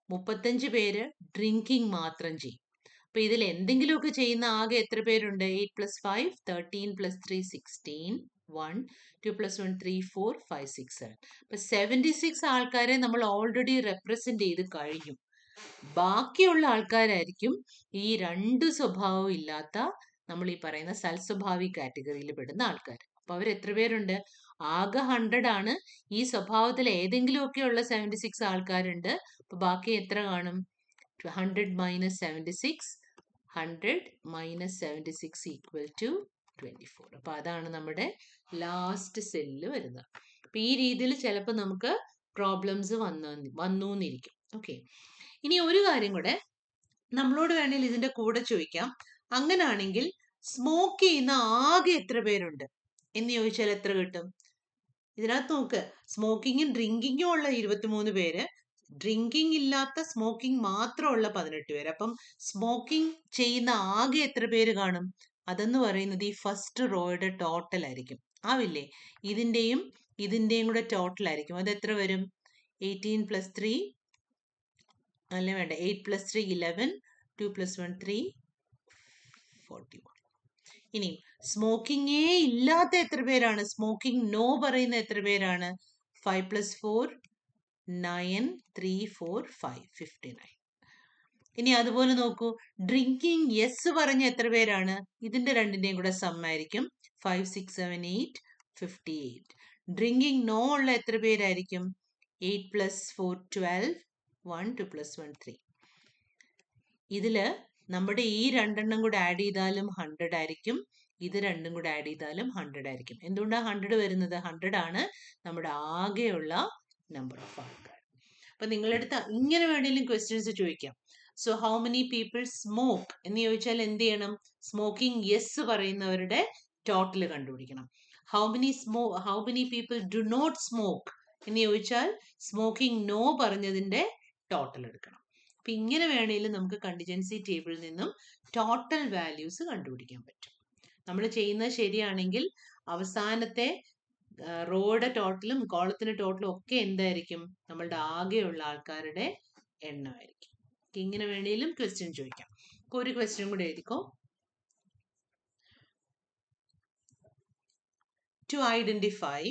Speaker 1: 35 പേര് ഡ്രിങ്കിങ് മാത്രം ചെയ്യും. അപ്പൊ ഇതിൽ എന്തെങ്കിലുമൊക്കെ ചെയ്യുന്ന ആകെ എത്ര പേരുണ്ട്? 8 + 5 13 + 3 16 1 2 + 1 3 4 5 6 7. അപ്പൊ 76 ആൾക്കാരെ നമ്മൾ ഓൾറെഡി റെപ്രസെന്റ് ചെയ്ത് കഴിഞ്ഞു. ബാക്കിയുള്ള ആൾക്കാരായിരിക്കും ഈ രണ്ട് സ്വഭാവം ഇല്ലാത്ത, നമ്മൾ ഈ പറയുന്ന സൽസ്വഭാവി കാറ്റഗറിയിൽ പെടുന്ന ആൾക്കാർ. അപ്പൊ അവർ എത്ര പേരുണ്ട്? ആകെ 100 ആണ്. ഈ സ്വഭാവത്തിൽ ഏതെങ്കിലുമൊക്കെ ഉള്ള 76 ആൾക്കാരുണ്ട്. അപ്പൊ ബാക്കി എത്ര കാണും? 100 - 76, 100 - 76 = 24. അപ്പൊ അതാണ് നമ്മുടെ ലാസ്റ്റ് സെല്ലിൽ വരുന്നത്. അപ്പൊ ഈ രീതിയിൽ ചിലപ്പോൾ നമുക്ക് പ്രോബ്ലംസ് വന്നൂന്നിരിക്കും. ഓക്കെ, ഇനി ഒരു കാര്യം കൂടെ നമ്മളോട് വേണമെങ്കിൽ ഇതിന്റെ കൂടെ ചോദിക്കാം. അങ്ങനാണെങ്കിൽ സ്മോക്ക് ചെയ്യുന്ന ആകെ എത്ര പേരുണ്ട് എന്ന് ചോദിച്ചാൽ എത്ര കിട്ടും? ഇതിനകത്ത് നോക്ക്, സ്മോക്കിങ്ങും ഡ്രിങ്കിങ്ങും ഉള്ള 23 പേര്, ഡ്രിങ്കിങ് ഇല്ലാത്ത സ്മോക്കിംഗ് മാത്രമുള്ള 18 പേര്. അപ്പം സ്മോക്കിംഗ് ചെയ്യുന്ന ആകെ എത്ര പേര് കാണും? അതെന്ന് പറയുന്നത് ഈ ഫസ്റ്റ് റോയുടെ ടോട്ടൽ ആയിരിക്കും. ആവില്ലേ? ഇതിന്റെയും കൂടെ ടോട്ടൽ ആയിരിക്കും. അത് എത്ര വരും? 18 + 3 അല്ലേ, വേണ്ട, 8 + 3 11, 2 + 1 3 41. ഇനി സ്മോക്കിങ്ങേ ഇല്ലാത്ത എത്ര പേരാണ്? സ്മോക്കിംഗ് നോ പറയുന്ന എത്ര പേരാണ്? 5 + 4 9 3 4 5 59. ഇനി അതുപോലെ നോക്കൂ, ഡ്രിങ്കിങ് യെസ് പറഞ്ഞ എത്ര പേരാണ്? ഇതിന്റെ രണ്ടിന്റെയും കൂടെ സം ആയിരിക്കും. 5 6 7 8 58. ഡ്രിങ്കിങ് നോ ഉള്ള എത്ര പേരായിരിക്കും? 8 + 4 12 1 2 + 1 3. ഇതില് നമ്മുടെ ഈ രണ്ടെണ്ണം കൂടെ ആഡ് ചെയ്താലും 100 ആയിരിക്കും, ഇത് രണ്ടും കൂടെ ആഡ് ചെയ്താലും 100 ആയിരിക്കും. എന്തുകൊണ്ടാണ് 100 വരുന്നത്? 100 ആണ് നമ്മുടെ ആകെയുള്ള നമ്പർ ഓഫ് ആൾക്കാർ. അപ്പൊ നിങ്ങളടുത്ത് ഇങ്ങനെ വേണമെങ്കിലും ക്വസ്റ്റ്യൻസ് ചോദിക്കാം. So how many people smoke എന്ന് ചോദിച്ചാൽ എന്ത് ചെയ്യണം? സ്മോക്കിംഗ് യെസ് പറയുന്നവരുടെ ടോട്ടൽ കണ്ടുപിടിക്കണം. How many people do not smoke എന്ന് ചോദിച്ചാൽ സ്മോക്കിംഗ് നോ പറഞ്ഞതിന്റെ ടോട്ടൽ എടുക്കണം. അപ്പൊ ഇങ്ങനെ വേണമെങ്കിലും നമുക്ക് കണ്ടിജൻസി ടേബിളിൽ നിന്നും ടോട്ടൽ വാല്യൂസ് കണ്ടുപിടിക്കാൻ പറ്റും. നമ്മൾ ചെയ്യുന്നത് ശരിയാണെങ്കിൽ അവസാനത്തെ റോയുടെ ടോട്ടലും കോളത്തിന്റെ ടോട്ടലും ഒക്കെ എന്തായിരിക്കും? നമ്മളുടെ ആകെയുള്ള ആൾക്കാരുടെ എണ്ണമായിരിക്കും. ഇങ്ങനെ വേണമെങ്കിലും ക്വസ്റ്റ്യൻ ചോദിക്കാം. അപ്പൊ ഒരു ക്വസ്റ്റ്യൻ കൂടെ എഴുതിക്കോ. To identify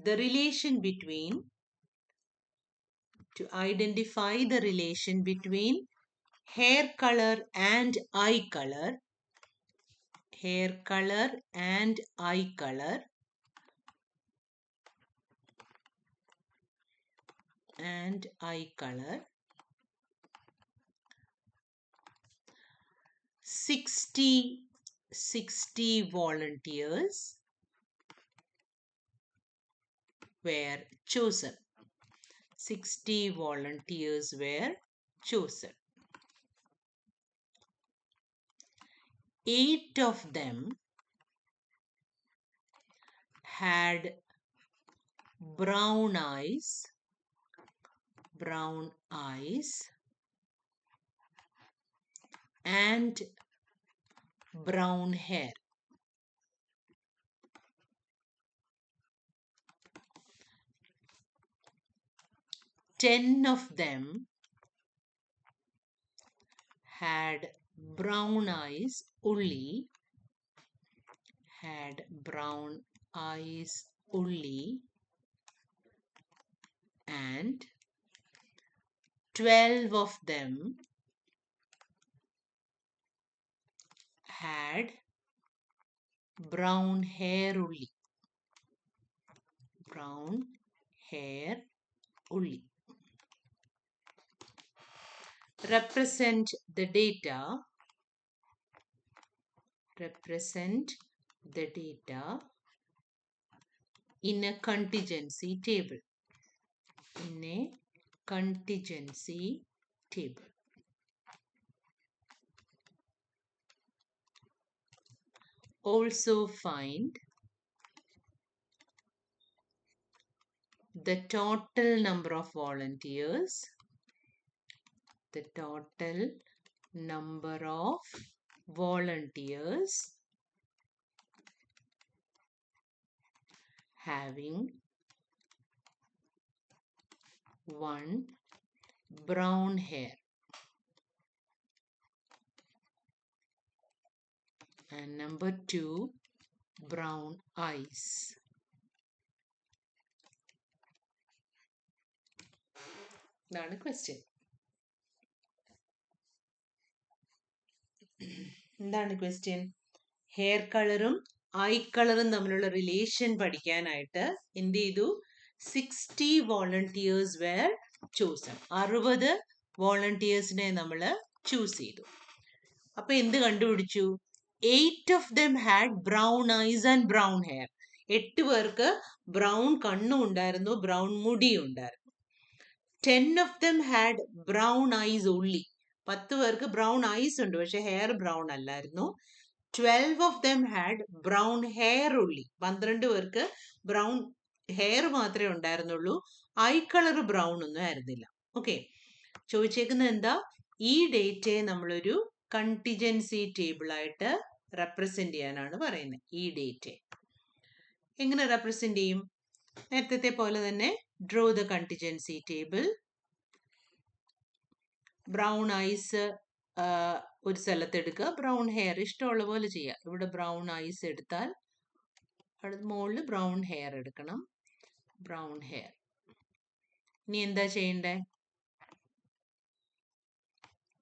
Speaker 1: the relation between hair color and eye color, and eye color, 60 volunteers were chosen. 60 volunteers were chosen. 8 of them had brown eyes and brown hair. 10 of them had brown eyes only, had brown eyes only, and 12 of them had brown hair only, brown hair only. Represent the data, represent the data in a contingency table, in a contingency table. Also find the total number of volunteers, the total number of volunteers having one brown hair and number 2 brown eyes. ഇതാണ് question. എന്താണ് question? Hair കളറും I കളറും തമ്മിലുള്ള relation പഠിക്കാനായിട്ട് എന്ത് ചെയ്തു? 60 volunteers where chosen. 60 വോളണ്ടിയേഴ്സിനെ നമ്മൾ choose ചെയ്തു. അപ്പൊ എന്ത് കണ്ടുപിടിച്ചു? 8 of them had brown eyes and brown hair. 8 പേർക്ക് ബ്രൗൺ കണ്ണും ഉണ്ടായിരുന്നു, ബ്രൗൺ മുടിയും ഉണ്ടായിരുന്നു. 10 of them had brown eyes only. 10 പേർക്ക് ബ്രൗൺ ഐസ് ഉണ്ട്, പക്ഷെ ഹെയർ ബ്രൗൺ അല്ലായിരുന്നു. 12 of them had brown hair only. 12 പേർക്ക് ബ്രൗൺ ഹെയർ മാത്രമേ ഉണ്ടായിരുന്നുള്ളൂ, ഐ കളർ ബ്രൗൺ ഒന്നും ആയിരുന്നില്ല. ഓക്കെ, ചോദിച്ചേക്കുന്നത് എന്താ? ഈ ഡേറ്റയെ നമ്മളൊരു കണ്ടിജൻസി ടേബിൾ ആയിട്ട് റെപ്രസെന്റ് ചെയ്യാനാണ് പറയുന്നത്. ഈ ഡേറ്റയെ എങ്ങനെ റെപ്രസെന്റ് ചെയ്യും? നേരത്തെ പോലെ തന്നെ draw the contingency table. Brown eyes ഒരു സ്ഥലത്ത് എടുക്കുക, ബ്രൗൺ ഹെയർ ഇഷ്ടമുള്ള പോലെ ചെയ്യുക. ഇവിടെ ബ്രൗൺ ഐസ് എടുത്താൽ മുകളിൽ ബ്രൗൺ ഹെയർ എടുക്കണം, ബ്രൗൺ ഹെയർ. ഇനി എന്താ ചെയ്യണ്ടേ?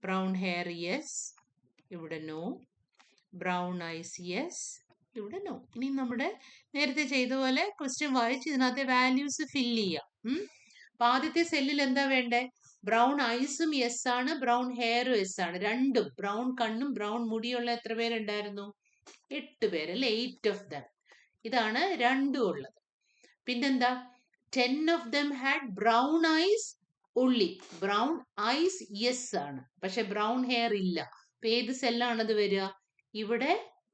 Speaker 1: ബ്രൗൺ ഹെയർ യെസ്, ഇവിടെ നോ. ബ്രൗൺ ഐസ് യെസ്, ഇവിടെ നോ. ഇനി നമ്മുടെ നേരത്തെ ചെയ്ത പോലെ ക്വസ്റ്റ്യൻ വായിച്ച് ഇതിനകത്തെ വാല്യൂസ് ഫില്ല് ചെയ്യാം. അപ്പൊ ആദ്യത്തെ സെല്ലിൽ എന്താ വേണ്ടേ? ബ്രൗൺ ഐസും യെസ് ആണ്, ബ്രൗൺ ഹെയറും യെസ് ആണ്. രണ്ടും ബ്രൗൺ കണ്ണും ബ്രൗൺ മുടിയുള്ള എത്ര പേരുണ്ടായിരുന്നു? 8 പേര് അല്ലെ? 8 of them. ഇതാണ് രണ്ടും ഉള്ളത്. പിന്നെന്താ? 10 of them had brown eyes only. Brown eyes yes ആണ്, പക്ഷെ ബ്രൗൺ ഹെയർ ഇല്ല. അപ്പൊ ഏത് സെല്ലാണത് വരിക? ഇവിടെ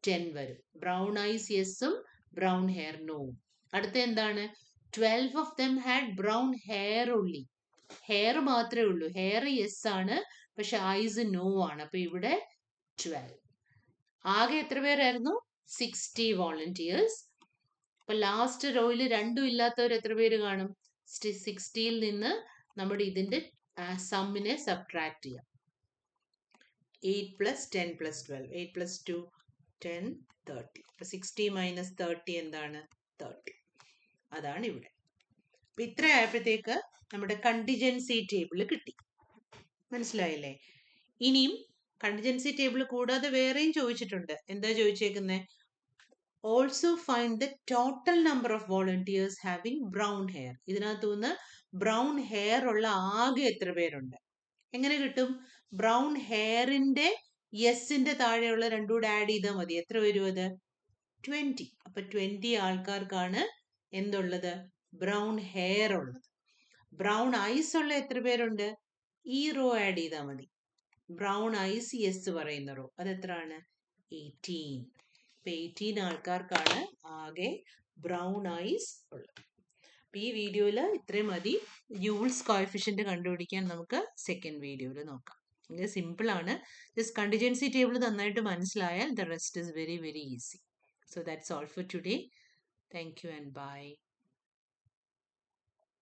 Speaker 1: 10 വരും. ബ്രൗൺ ഐസ് യെസ്സും ബ്രൗൺ ഹെയർ നോവും. അടുത്ത എന്താണ്? 12 of them had brown hair only. Hair മാത്രമേ ഉള്ളൂ, ഹെയർ യെസ് ആണ്, പക്ഷെ ഐസ് നോ ആണ്. അപ്പൊ ഇവിടെ 12. ആകെ എത്ര പേരായിരുന്നു? 60 വോളണ്ടിയേഴ്സ്. അപ്പൊ ലാസ്റ്റ് റോയിൽ രണ്ടും ഇല്ലാത്തവർ എത്ര പേര് കാണും? 60യിൽ നിന്ന് നമ്മുടെ ഇതിന്റെ സമ്മിനെ സബ്ട്രാക്ട് ചെയ്യാം. 8 + 10 + 12. 8 + 2 10 30. 60 - 30 എന്താണ്? 30. അതാണ് ഇവിടെ. അപ്പൊ ഇത്ര ആയപ്പോഴത്തേക്ക് നമ്മുടെ കണ്ടിജൻസി ടേബിൾ കിട്ടി. മനസ്സിലായില്ലേ? ഇനിയും കണ്ടിജൻസി ടേബിൾ കൂടാതെ വേറെയും ചോദിച്ചിട്ടുണ്ട്. എന്താ ചോദിച്ചേക്കുന്നത്? Also find the total number of volunteers having brown hair. ഇതിനകത്തു നിന്ന് ബ്രൗൺ ഹെയർ ഉള്ള ആകെ എത്ര പേരുണ്ട്? എങ്ങനെ കിട്ടും? ബ്രൗൺ ഹെയറിന്റെ യെസിന്റെ താഴെയുള്ള രണ്ടും കൂടെ ആഡ് ചെയ്താൽ മതി. എത്ര വരും അത്? 20. അപ്പൊ 20 ആൾക്കാർക്കാണ് എന്തുള്ളത്? ബ്രൗൺ ഹെയർ ഉള്ളത്. ബ്രൗൺ ഐസ് ഉള്ള എത്ര പേരുണ്ട്? ഈ റോ ആഡ് ചെയ്താൽ മതി. ബ്രൗൺ ഐസ് യെസ് പറയുന്ന റോ, അത് എത്രയാണ്? 18. അപ്പൊ 18 ആൾക്കാർക്കാണ് ആകെ ബ്രൗൺ ഐസ് ഉള്ളത്. അപ്പൊ ഈ വീഡിയോയിൽ ഇത്രയും മതി. യൂൾസ് കോഎഫിഷ്യന്റ് കണ്ടുപിടിക്കാൻ നമുക്ക് സെക്കൻഡ് വീഡിയോയിൽ നോക്കാം. ഇത് സിമ്പിൾ ആണ്. ജസ്റ്റ് കണ്ടിജൻസി ടേബിൾ നന്നായിട്ട് മനസ്സിലായാൽ the rest is very very easy. So that's all for today. Thank you and by.